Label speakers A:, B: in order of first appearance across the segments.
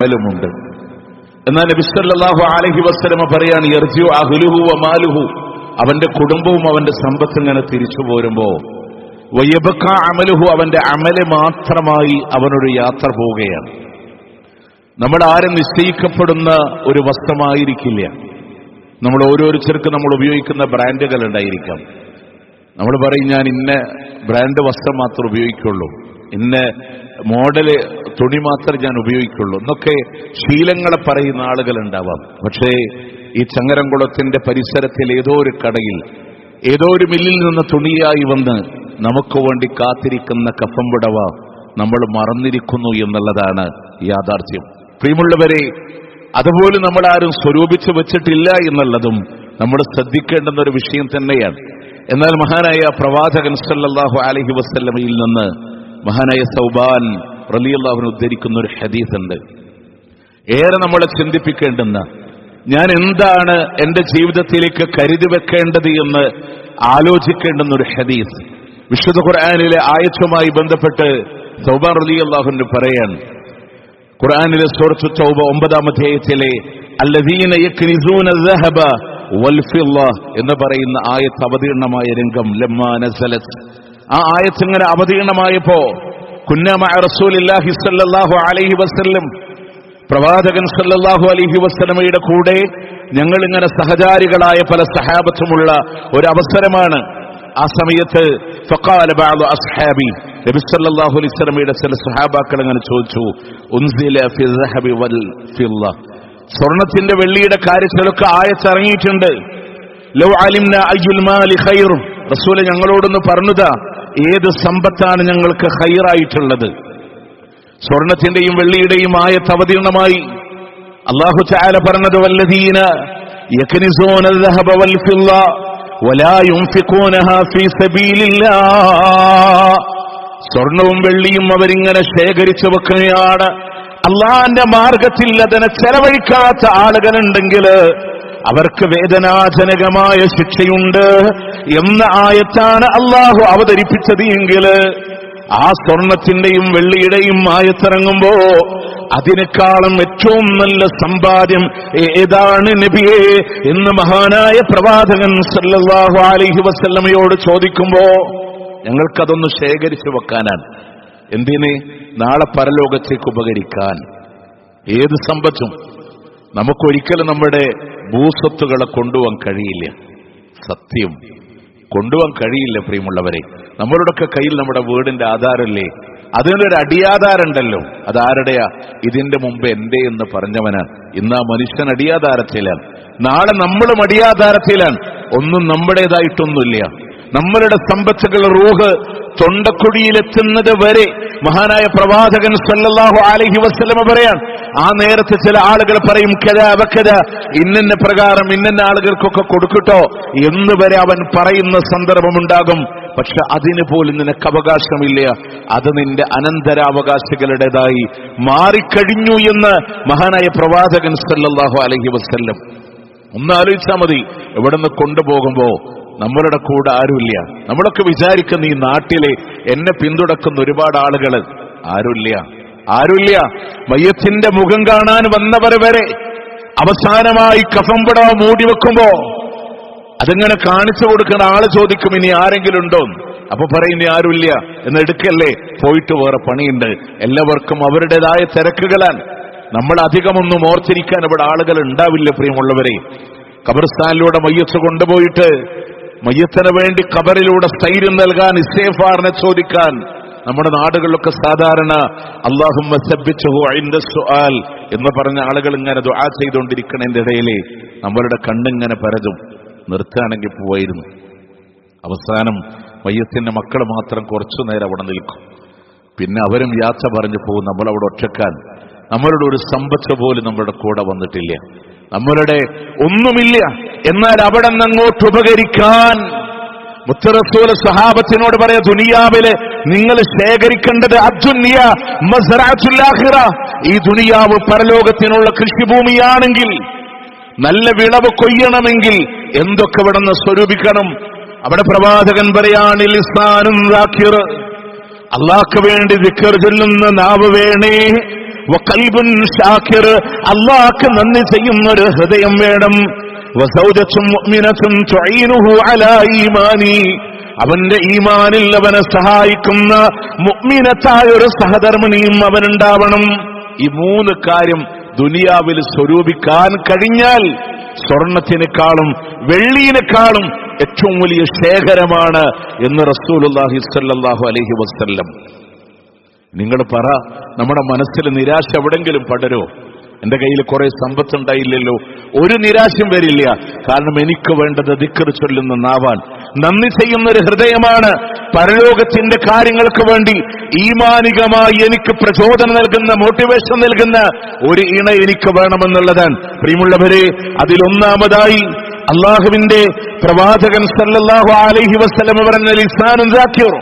A: അമലുമുണ്ട്. എന്നാൽ നബി സല്ലല്ലാഹു അലൈഹി വസല്ലമ പറയാണ്, യർജിഉ അഹ്ലുഹു വമാലുഹു, അവന്റെ കുടുംബവും അവന്റെ സമ്പത്തും ഇങ്ങനെ തിരിച്ചു പോരുമ്പോ വയബ്ഖ അമലുഹു, അവന്റെ അമല് മാത്രമായി അവനൊരു യാത്ര പോവുകയാണ്. നമ്മൾ ആരും നിശ്ചയിക്കപ്പെടുന്ന ഒരു വസ്ത്രമായിരിക്കില്ല. നമ്മൾ ഓരോരുത്തർക്കും നമ്മൾ ഉപയോഗിക്കുന്ന ബ്രാൻഡുകൾ ഉണ്ടായിരിക്കാം. നമ്മൾ പറയും, ഞാൻ ഇന്ന ബ്രാൻഡ് വസ്ത്രം മാത്രം ഉപയോഗിക്കുള്ളൂ, ഇന്ന മോഡല് തുണി മാത്രമേ ഞാൻ ഉപയോഗിക്കുള്ളൂ എന്നൊക്കെ ശീലങ്ങളെ പറയുന്ന ആളുകൾ ഉണ്ടാവാം. പക്ഷേ ഈ ചങ്ങരംകുളത്തിന്റെ പരിസരത്തിൽ ഏതോ ഒരു കടയിൽ ഏതോ ഒരു മില്ലിൽ നിന്ന് തുണിയായി വന്ന് നമുക്ക് വേണ്ടി കാത്തിരിക്കുന്ന കഫംപുടവ നമ്മൾ മറന്നിരിക്കുന്നു എന്നുള്ളതാണ് യാഥാർത്ഥ്യം. പ്രിയമുള്ളവരെ, അതുപോലും നമ്മൾ ആരും സ്വരൂപിച്ചു വെച്ചിട്ടില്ല എന്നുള്ളതും നമ്മൾ ശ്രദ്ധിക്കേണ്ടുന്ന ഒരു വിഷയം തന്നെയാണ്. എന്നാൽ മഹാനായ പ്രവാചകൻ സല്ലല്ലാഹു അലൈഹി വസല്ലമയിൽ നിന്ന് മഹാനായ സൗബാൻ റളിയല്ലാഹു അൻഹു ഉദ്ധരിക്കുന്ന ഒരു ഹദീസ് ഉണ്ട്, ഏറെ നമ്മളെ ചിന്തിപ്പിക്കേണ്ടുന്ന, ഞാൻ എന്താണ് എന്റെ ജീവിതത്തിലേക്ക് കരുതി വെക്കേണ്ടത് എന്ന് ആലോചിക്കേണ്ടുന്ന ഒരു ഹദീസ്. വിശുദ്ധ ഖുർആനിലെ ആയത്തുമായി ബന്ധപ്പെട്ട് സൗബാൻ റളിയല്ലാഹു അൻഹു പറയാൻ, ഖുർആനിലെ സൂറത്തു തൗബ 9-ാം അധ്യായത്തിലെ അല്ലദീന യക്നിസൂന അസ്സഹബ വൽഫിദ്ദ എന്ന് പറയുന്ന ആയത്ത് അവതീർണമായ രംഗം ലമ്മാ നസലത്, ആ ആയത്ത് ഇങ്ങനെ അവതീർണമായപ്പോ കുന്നാ മഅ റസൂലില്ലാഹി സ്വല്ലല്ലാഹു അലൈഹി വസല്ലം, പ്രവാചകൻ സല്ലല്ലാഹു അലൈഹി വസല്ലമയുടെ കൂടെ ഞങ്ങൾ ഇങ്ങനെ സഹചാരികളായ പല സഹാബത്തുമുള്ള ഒരു അവസരമാണ്. ആ സമയത്ത് ഫഖാല ബഅദു അസ്ഹാബി, നബി സല്ലല്ലാഹു അലൈഹി വസല്ലമയുടെ ചില സഹാബാക്കൾ അങ്ങനെ ചോദിച്ചു, ഉൻസില ഫി ദഹബി വൽ ഫിദ്ദ, സ്വർണത്തിന്റെ വെള്ളിയുടെ കാര്യത്തിലൊക്കെ ആയത്തിറങ്ങിയിട്ടുണ്ട്. ലൗ അലിംന അയ്യുൽ മാലി ഖൈർ, റസൂൽ ഞങ്ങളോടൊന്ന് പറഞ്ഞുതാ, ഏത് സമ്പത്താണ് ഞങ്ങൾക്ക് ഖൈറായിട്ടുള്ളത്. സ്വർണത്തിന്റെയും വെള്ളിയുടെയും ആയത്ത് അവതീർണമായി. അല്ലാഹു തആല പറഞ്ഞത്, വല്ലദീന യക്നിസൂന അസ്സഹബ വൽ ഫിദ്ദ വലാ യുൻഫിഖൂനഹാ ഫീ സബീലില്ലാഹ്, സ്വർണവും വെള്ളിയും അവരിങ്ങനെ ശേഖരിച്ചു വെക്കുകയാണ്, അള്ളാന്റെ മാർഗത്തിൽ അതിനെ ചെലവഴിക്കാത്ത ആളുകളുണ്ടെങ്കിൽ അവർക്ക് വേദനാജനകമായ ശിക്ഷയുണ്ട് എന്ന ആയത്താണ് അള്ളാഹു അവതരിപ്പിച്ചത് എങ്കിൽ, ആ സ്വർണത്തിന്റെയും വെള്ളിയുടെയും ആയത്തിറങ്ങുമ്പോ അതിനേക്കാളും ഏറ്റവും നല്ല സമ്പാദ്യം ഏതാണ് നബിയേ എന്ന് മഹാനായ പ്രവാചകൻ സല്ലല്ലാഹു അലൈഹി വസല്ലമയോട് ചോദിക്കുമ്പോ ഞങ്ങൾക്കതൊന്ന് ശേഖരിച്ചു വെക്കാനാണ്. എന്തിന്? നാളെ പരലോകത്തേക്ക് ഉപകരിക്കാൻ. ഏത് സമ്പത്തും നമുക്കൊരിക്കലും നമ്മുടെ ഭൂസ്വത്തുകളെ കൊണ്ടുപോകാൻ കഴിയില്ല. സത്യം, കൊണ്ടുപോകാൻ കഴിയില്ല. പ്രിയമുള്ളവരെ, നമ്മളുടെയൊക്കെ കയ്യിൽ നമ്മുടെ വീടിന്റെ ആധാരമല്ലേ, അതിനൊരു അടിയാധാരമുണ്ടല്ലോ, അതാരുടെയാ? ഇതിന്റെ മുമ്പ് എന്റെ എന്ന് പറഞ്ഞവനാണ്. ഇന്ന് ആ മനുഷ്യൻ അടിയാധാരത്തിലാണ്, നാളെ നമ്മളും അടിയാധാരത്തിലാണ്. ഒന്നും നമ്മുടേതായിട്ടൊന്നുമില്ല. നമ്മളുടെ സമ്പത്തുകൾ റൂഹ് തൊണ്ടക്കുഴിയിലെത്തുന്നത് വരെ മഹാനായ പ്രവാചകൻ സല്ലല്ലാഹു അലൈഹി വസല്ലമ പറയാൻ, ആ നേരത്തെ ചില ആളുകൾ പറയും, കദാ വകദാ, ഇന്ന പ്രകാരം ഇന്ന ആളുകൾക്കൊക്കെ കൊടുക്കട്ടോ എന്ന് വരെ അവൻ പറയുന്ന സന്ദർഭമുണ്ടാകും. പക്ഷെ അതിന് പോലും നിനക്ക് അവകാശമില്ല, അത് നിന്റെ അനന്തരാവകാശികളുടേതായി മാറിക്കഴിഞ്ഞു എന്ന് മഹാനായ പ്രവാചകൻ സല്ലല്ലാഹു അലൈഹി വസല്ലം. ഒന്ന് ആലോചിച്ചാൽ മതി, എവിടുന്ന് കൊണ്ടുപോകുമ്പോ നമ്മളുടെ കൂടെ ആരുമില്ല. നമ്മളൊക്കെ വിചാരിക്കുന്ന ഈ നാട്ടിലെ എന്നെ പിന്തുണക്കുന്ന ഒരുപാട് ആളുകൾ, ആരുമില്ല. മയ്യത്തിന്റെ മുഖം കാണാൻ വന്നവർ വരെ അവസാനമായി കഫംപുടവ മൂടി വെക്കുമ്പോ അതിങ്ങനെ കാണിച്ചു കൊടുക്കുന്ന ആള് ചോദിക്കും, ഇനി ആരെങ്കിലും ഉണ്ടോ? അപ്പൊ പറയും, ഇനി ആരുമില്ല എന്ന് എടുക്കല്ലേ, പോയിട്ട് വേറെ പണിയുണ്ട്. എല്ലാവർക്കും അവരുടേതായ തിരക്കുകളാണ്. നമ്മൾ അധികമൊന്നും ഓർത്തിരിക്കാൻ ഇവിടെ ആളുകൾ ഉണ്ടാവില്ല. പ്രിയമുള്ളവരെ, ഖബർസ്ഥാനിലൂടെ മയ്യത്ത് കൊണ്ടുപോയിട്ട് മയ്യത്തിന് വേണ്ടി ഖബറിലൂടെ സ്ഥൈര്യം നൽകാൻ, ഇസ്തിഗ്ഫാറിനെ ചോദിക്കാൻ നമ്മുടെ നാടുകളിലൊക്കെ സാധാരണ അല്ലാഹുമ്മ സബ്ബിത്ഹു ഇൻദ സുആൽ എന്ന് പറഞ്ഞ ആളുകൾ ഇങ്ങനെ ദുആ ചെയ്തുകൊണ്ടിരിക്കുന്നതിന്റെ ഇടയിൽ നമ്മളുടെ കണ്ണിങ്ങനെ പരതും. നിർത്താണെങ്കിൽ പോവായിരുന്നു. അവസാനം മയ്യത്തിന്റെ മക്കൾ മാത്രം കുറച്ചു നേരം അവിടെ നിൽക്കും. പിന്നെ അവരും യാത്ര പറഞ്ഞു പോകും. നമ്മളവിടെ ഒറ്റക്കാൻ, നമ്മളുടെ ഒരു സമ്പത്ത് പോലും നമ്മളുടെ കൂടെ വന്നിട്ടില്ല, നമ്മളുടെ ഒന്നുമില്ല. എന്നാൽ അവിടെ നിന്ന് അങ്ങോട്ട് ഉപകരിക്കാൻ മുത്ത് റസൂൽ സഹാബത്തിനോട് പറയാ, ദുനിയാവില് നിങ്ങൾ ശേഖരിക്കേണ്ടത് അദ്ദുനിയ മസ്റഅത്തുൽ ആഖിറ, ഈ ദുനിയാവ് പരലോകത്തിനുള്ള കൃഷിഭൂമിയാണെങ്കിൽ, നല്ല വിളവ് കൊയ്യണമെങ്കിൽ എന്തൊക്കെ ഇവിടെ നിന്ന് സ്വരൂപിക്കണം? അവിടെ പ്രവാചകൻ പറയാണ്, ലിസാനുൻ ദാക്കിർ, അല്ലാഹുവിന് വേണ്ടി ദിക്ർ ചൊല്ലുന്ന നാവ് വേണേ, വഖൽബുൻ ഷാകിർ, അല്ലാഹുക്ക് നന്ദി ചെയ്യുന്ന ഒരു ഹൃദയം വേണം. വസൗജത്തും മുഅ്മിനത്തുൻ തുഈനുഹു അലാ ഈമാനി, അവന്റെ ഈമാനിൽ അവനെ സഹായിക്കുന്ന മുഅ്മിനത്തായ ഒരു സഹധർമ്മിണിയും അവനുണ്ടാവണം. ഈ 3 കാര്യം ദുനിയാവിൽ സ്വരൂപിക്കാൻ കഴിഞ്ഞാൽ സ്വർണത്തിനേക്കാളും വെള്ളിയിനേക്കാളും ഏറ്റവും വലിയ ശേഖരമാണ് എന്ന് റസൂലുള്ളാഹി സ്വല്ലല്ലാഹു അലൈഹി വസല്ലം. നിങ്ങൾ പറ, നമ്മുടെ മനസ്സിൽ നിരാശ എവിടെങ്കിലും പടരോ? എന്റെ കയ്യിൽ കുറെ സമ്പത്തുണ്ടായില്ലല്ലോ, ഒരു നിരാശയും വരില്ല. കാരണം എനിക്ക് വേണ്ടത് ദിക്ർ ചൊല്ലുന്ന നാവാൻ, നന്ദി ചെയ്യുന്ന ഒരു ഹൃദയമാണ്. പരലോകത്തിന്റെ കാര്യങ്ങൾക്ക് വേണ്ടി ഈമാനികമായി എനിക്ക് പ്രചോദനം നൽകുന്ന, മോട്ടിവേഷൻ നൽകുന്ന ഒരു ഇണ എനിക്ക് വേണമെന്നുള്ളതാണ്. പ്രിയമുള്ളവരെ, അതിലൊന്നാമതായി അള്ളാഹുവിന്റെ പ്രവാചകൻ സല്ലല്ലാഹു അലൈഹി വസല്ലം പറഞ്ഞ ലിസാനുൻ ദാക്കിർ,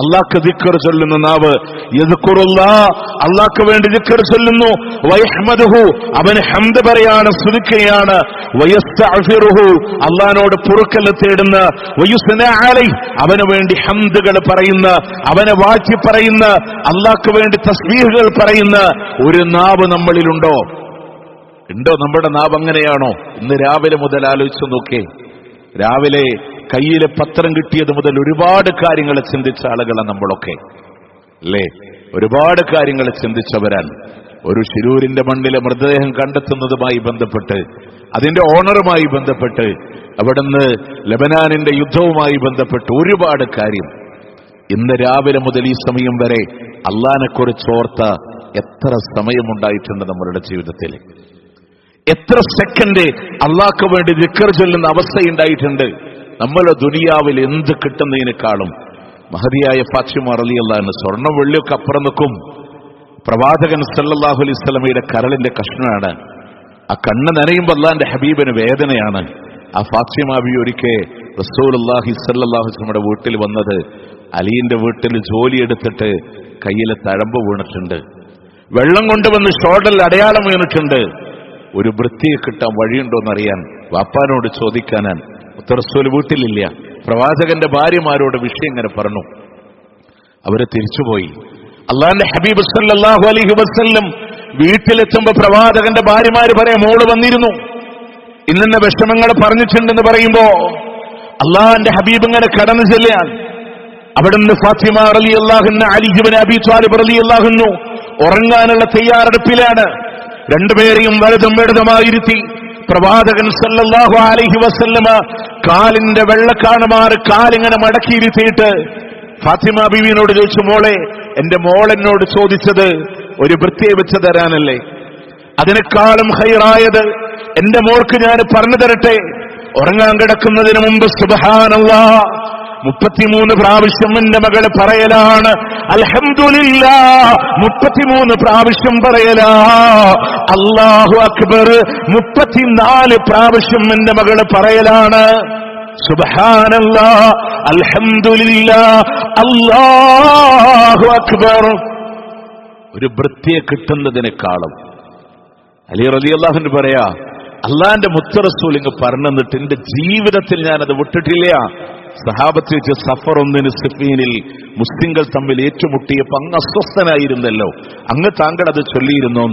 A: അള്ളാഹ്ക്ക് ദിക്ർ ചൊല്ലുന്ന നാവ്. യദ്കുറുല്ലാഹ്, അള്ളാഹ്ക്ക് വേണ്ടി ദിക്ർ ചൊല്ലുന്നു. വയഹ്മദുഹു, അവന് ഹംദ് പറയാണ്, സ്തുതിക്കുകയാണ്. വയസ്തഗ്ഫിറുഹു, അള്ളാഹിനോട് പൊറുക്കൽ തേടുന്ന. വയുസ്നാ അലൈഹി, അവന് വേണ്ടി ഹംദുകൾ പറയുന്ന, അവനെ വാഴ്ത്തി പറയുന്ന, അള്ളാഹ്ക്ക് വേണ്ടി തസ്ബീഹുകൾ പറയുന്ന ഒരു നാവ് നമ്മളിലുണ്ടോ? ഉണ്ടോ? നമ്മുടെ നാവ് അങ്ങനെയാണോ? ഇന്ന് രാവിലെ മുതൽ ആലോചിച്ചു നോക്കേ. രാവിലെ കയ്യിലെ പത്രം കിട്ടിയത് മുതൽ ഒരുപാട് കാര്യങ്ങൾ ചിന്തിച്ച ആളുകളാണ് നമ്മളൊക്കെ, അല്ലേ? ഒരുപാട് കാര്യങ്ങൾ ചിന്തിച്ചവരാൻ. ഒരു ശിരൂരിന്റെ മണ്ണിലെ മൃതദേഹം കണ്ടെത്തുന്നതുമായി ബന്ധപ്പെട്ട്, അതിന്റെ ഓണറുമായി ബന്ധപ്പെട്ട്, അവിടുന്ന് ലബനാനിന്റെ യുദ്ധവുമായി ബന്ധപ്പെട്ട് ഒരുപാട് കാര്യം. ഇന്ന് രാവിലെ മുതൽ ഈ സമയം വരെ അള്ളാഹിനെ കുറിച്ച് ഓർത്ത എത്ര സമയമുണ്ടായിട്ടുണ്ട് നമ്മളുടെ ജീവിതത്തിൽ? എത്ര സെക്കൻഡ് അള്ളാഹ്ക്ക് വേണ്ടി ദിക്ർ ചൊല്ലുന്ന അവസ്ഥയുണ്ടായിട്ടുണ്ട്? നമ്മൾ ദുനിയാവിൽ എന്ത് കിട്ടുന്നതിനേക്കാളും മഹദിയായ ഫാത്തിമ റളിയല്ലാഹു അൻഹ സ്വർണ്ണം വെള്ളിയൊക്കെ അപ്പുറം നിൽക്കും. പ്രവാചകൻ സല്ലല്ലാഹു അലൈഹി വസല്ലമയുടെ കരളിന്റെ കഷ്ണമാണ്. ആ കണ്ണ് നനയുമ്പോൾ അള്ളാഹിന്റെ ഹബീബിന് വേദനയാണ്. ആ ഫാത്തിമ ബി ഒരിക്കൽ റസൂലുള്ളാഹി സല്ലല്ലാഹു അലൈഹി വസല്ലമയുടെ വീട്ടിൽ വന്നത്, അലിയുടെ വീട്ടിൽ ജോലിയെടുത്തിട്ട് കയ്യിലെ തഴമ്പ് വീണിട്ടുണ്ട്, വെള്ളം കൊണ്ടുവന്ന് ഷോൾഡറിൽ അടയാളം വീണിട്ടുണ്ട്. ഒരു വൃത്തിയെ കിട്ടാൻ വഴിയുണ്ടോന്നറിയാൻ വാപ്പാനോട് ചോദിക്കാനാൻ റസൂൽ വീട്ടിലില്ല. പ്രവാചകന്റെ ഭാര്യമാരോട് വിഷയം ഇങ്ങനെ പറഞ്ഞു. അവരെ തിരിച്ചുപോയി. അള്ളാഹിന്റെ ഹബീബ് സല്ലല്ലാഹു അലൈഹി വസല്ലം വീട്ടിലെത്തുമ്പോ പ്രവാചകന്റെ ഭാര്യമാര് പറയാം, മോള് വന്നിരുന്നു, ഇന്ന വിഷമങ്ങൾ പറഞ്ഞിട്ടുണ്ടെന്ന് പറയുമ്പോ അള്ളാഹിന്റെ ഹബീബ് ഇങ്ങനെ കടന്നു ചെല്ലാൻ. അവിടുന്ന് ഫാത്തിമ റളിയല്ലാഹു അൻഹ, അലി ഇബ്നു അബീ ത്വാലിബ് റളിയല്ലാഹു അൻഹു ഉറങ്ങാനുള്ള തയ്യാറെടുപ്പിലാണ്. രണ്ടുപേരെയും വലതും ഇടതുമായിരുത്തി പ്രവാചകൻ സല്ലല്ലാഹു അലൈഹി വസല്ലമ കാലിന്റെ വെള്ളക്കാണമാറ് കാലിങ്ങനെ മടക്കിയിരുത്തിയിട്ട് ഫാത്തിമ ബീവിയോട് ചോദിച്ചു, മോളെ, എന്റെ മോളെന്നോട് ചോദിച്ചത് ഒരു വൃത്തിയെ വെച്ച് തരാനല്ലേ? അതിനേക്കാളും ഹൈറായത് എന്റെ മോൾക്ക് ഞാൻ പറഞ്ഞു തരട്ടെ. ഉറങ്ങാൻ കിടക്കുന്നതിന് മുമ്പ് സുബ്ഹാനല്ലാഹ് 33 പ്രാവശ്യം എന്റെ മകള് പറയലാണ്. അൽഹംദുലില്ലാഹ് 33 പ്രാവശ്യം പറയലാ. അല്ലാഹു അക്ബർ 34 പ്രാവശ്യം എന്റെ മകള് പറയലാണ്. സുബ്ഹാനല്ലാഹ്, അൽഹംദുലില്ലാഹ്, അല്ലാഹു അക്ബർ. ഒരു വൃത്തിയെ കിട്ടുന്നതിനേക്കാളും അലി റളിയല്ലാഹു അൻഹു പറയാ, അള്ളാന്റെ മുത്ത് റസൂൽ ഇങ്ങ് പറഞ്ഞിട്ട് എന്റെ ജീവിതത്തിൽ ഞാനത് വിട്ടിട്ടില്ല. സഹാബത്ത് വെച്ച് സഫർ 1 സിഫീനിൽ മുസ്ലിങ്ങൾ തമ്മിൽ ഏറ്റുമുട്ടിയപ്പോ അങ്ങ് അസ്വസ്ഥനായിരുന്നല്ലോ, അങ്ങ് താങ്കൾ അത് ചൊല്ലിയിരുന്നു,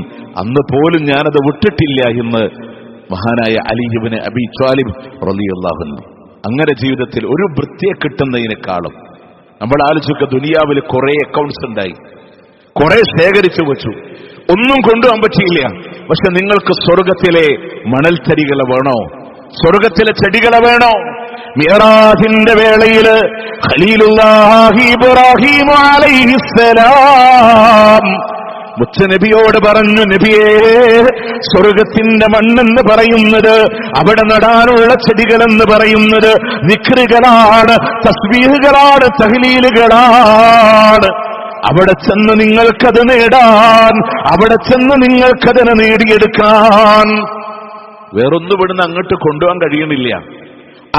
A: അന്ന് പോലും ഞാനത് വിട്ടിട്ടില്ല എന്ന് മഹാനായ അലി ഇബ്നു അബീ ത്വാലിബ് റളിയല്ലാഹു അൻഹു. അങ്ങനെ ജീവിതത്തിൽ ഒരു വൃത്തിയെ കിട്ടുന്നതിനേക്കാളും നമ്മൾ ആലോചിക്കുക, ദുനിയാവിൽ കുറെ അക്കൗണ്ട്സ് ഉണ്ടായി, കുറെ ശേഖരിച്ചു വെച്ചു, ഒന്നും കൊണ്ടുപോകാൻ പറ്റിയില്ല. പക്ഷെ നിങ്ങൾക്ക് സ്വർഗത്തിലെ മണൽത്തരികളെ വേണോ? സ്വർഗത്തിലെ ചെടികളെ വേണോ? മിഅ്റാജിന്റെ വേളയില് ഖലീലുല്ലാഹി ഇബ്രാഹീം അലൈഹിസ്സലാം മുത്തനബിയോട് പറഞ്ഞു, നബിയേ, സ്വർഗത്തിന്റെ മണ്ണെന്ന് പറയുന്നത്, അവിടെ നടാനുള്ള ചെടികളെന്ന് പറയുന്നത് ദിക്റുകളാണ്, തസ്ബീഹുകളാണ്, തഹ്ലീലുകളാണ്. അവിടെ ചെന്ന് നിങ്ങൾക്കത് നേടാൻ, അവിടെ ചെന്ന് നിങ്ങൾക്കതിനെ നേടിയെടുക്കാൻ വേറൊന്നും ഇവിടുന്ന് അങ്ങോട്ട് കൊണ്ടുപോകാൻ കഴിയണില്ല.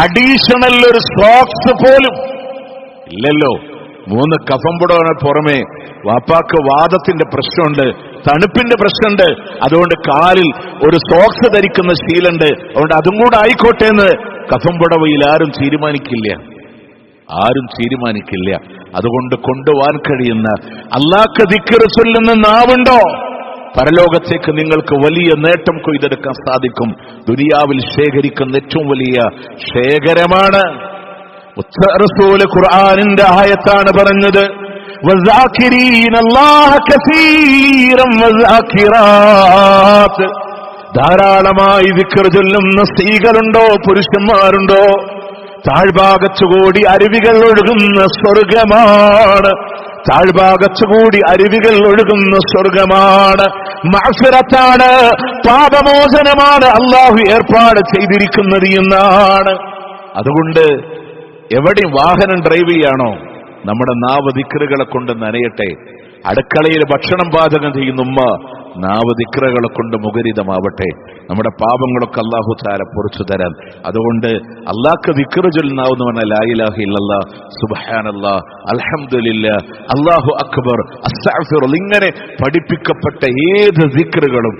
A: അഡീഷണൽ ഒരു സോക്സ് പോലും ഇല്ലല്ലോ. 3 കഫംപുടത്തിന് പുറമെ വാപ്പാക്ക് വാദത്തിന്റെ പ്രശ്നമുണ്ട്, തണുപ്പിന്റെ പ്രശ്നമുണ്ട്, അതുകൊണ്ട് കാലിൽ ഒരു സോക്സ് ധരിക്കുന്ന ശീലുണ്ട്, അതുകൊണ്ട് അതും കൂടെ ആയിക്കോട്ടെ എന്ന് കഫംപുടവയിൽ ആരും തീരുമാനിക്കില്ല. അതുകൊണ്ട് കൊണ്ടുപോകാൻ കഴിയുന്ന, അല്ലാഹ്ക്ക് ദിക്ർ ചൊല്ലുന്ന നാവുണ്ടോ? പരലോകത്തേക്ക് നിങ്ങൾക്ക് വലിയ നേട്ടം കൊയ്തെടുക്കാൻ സാധിക്കും. ദുനിയാവിൽ ശേഖരിക്കുന്ന ഏറ്റവും വലിയ ശേഖരമാണ്. റസൂൽ ഖുർആനിന്റെ ആയത്താണ് പറഞ്ഞത്, ധാരാളമായി ദിക്ർ ചൊല്ലുന്ന സ്ത്രീകളുണ്ടോ പുരുഷന്മാരുണ്ടോ? താഴ്ഭാഗത്തുകൂടി അരുവികൾ ഒഴുകുന്ന സ്വർഗമാണ്. താഴ്ഭാഗത്തുകൂടി അരുവികൾ ഒഴുകുന്ന സ്വർഗമാണ്. മഗ്ഫിറത്താണ്, പാപമോചനമാണ് അല്ലാഹു ഏർപ്പാട് ചെയ്തിരിക്കുന്നത് എന്നാണ്. അതുകൊണ്ട് എവിടെ വാഹനം ഡ്രൈവ് ചെയ്യാണോ, നമ്മുടെ നാവ് ദിക്റുകളെ കൊണ്ട് നനയട്ടെ. അടുക്കളയിൽ ഭക്ഷണം പാചകം ചെയ്യുന്ന ഉമ്മ നാവ് ദിക്റുകളെ കൊണ്ട് മുഖരിതമാവട്ടെ. നമ്മുടെ പാപങ്ങളൊക്കെ അല്ലാഹു തആല പൊറുച്ചു തരാൻ. അതുകൊണ്ട് അല്ലാഹ്ക്ക് ദിക്ർ ചൊല്ലുന്നാവെന്ന് പറഞ്ഞാൽ ലാ ഇലാഹ ഇല്ലല്ലാഹ്, സുബ്ഹാനല്ലാഹ്, അൽഹംദുലില്ലാഹ്, അല്ലാഹു അക്ബർ, അസ്തഗ്ഫിറുല്ലാഹ്, ഇങ്ങനെ പഠിപ്പിക്കപ്പെട്ട ഏത് ദിക്റുകളും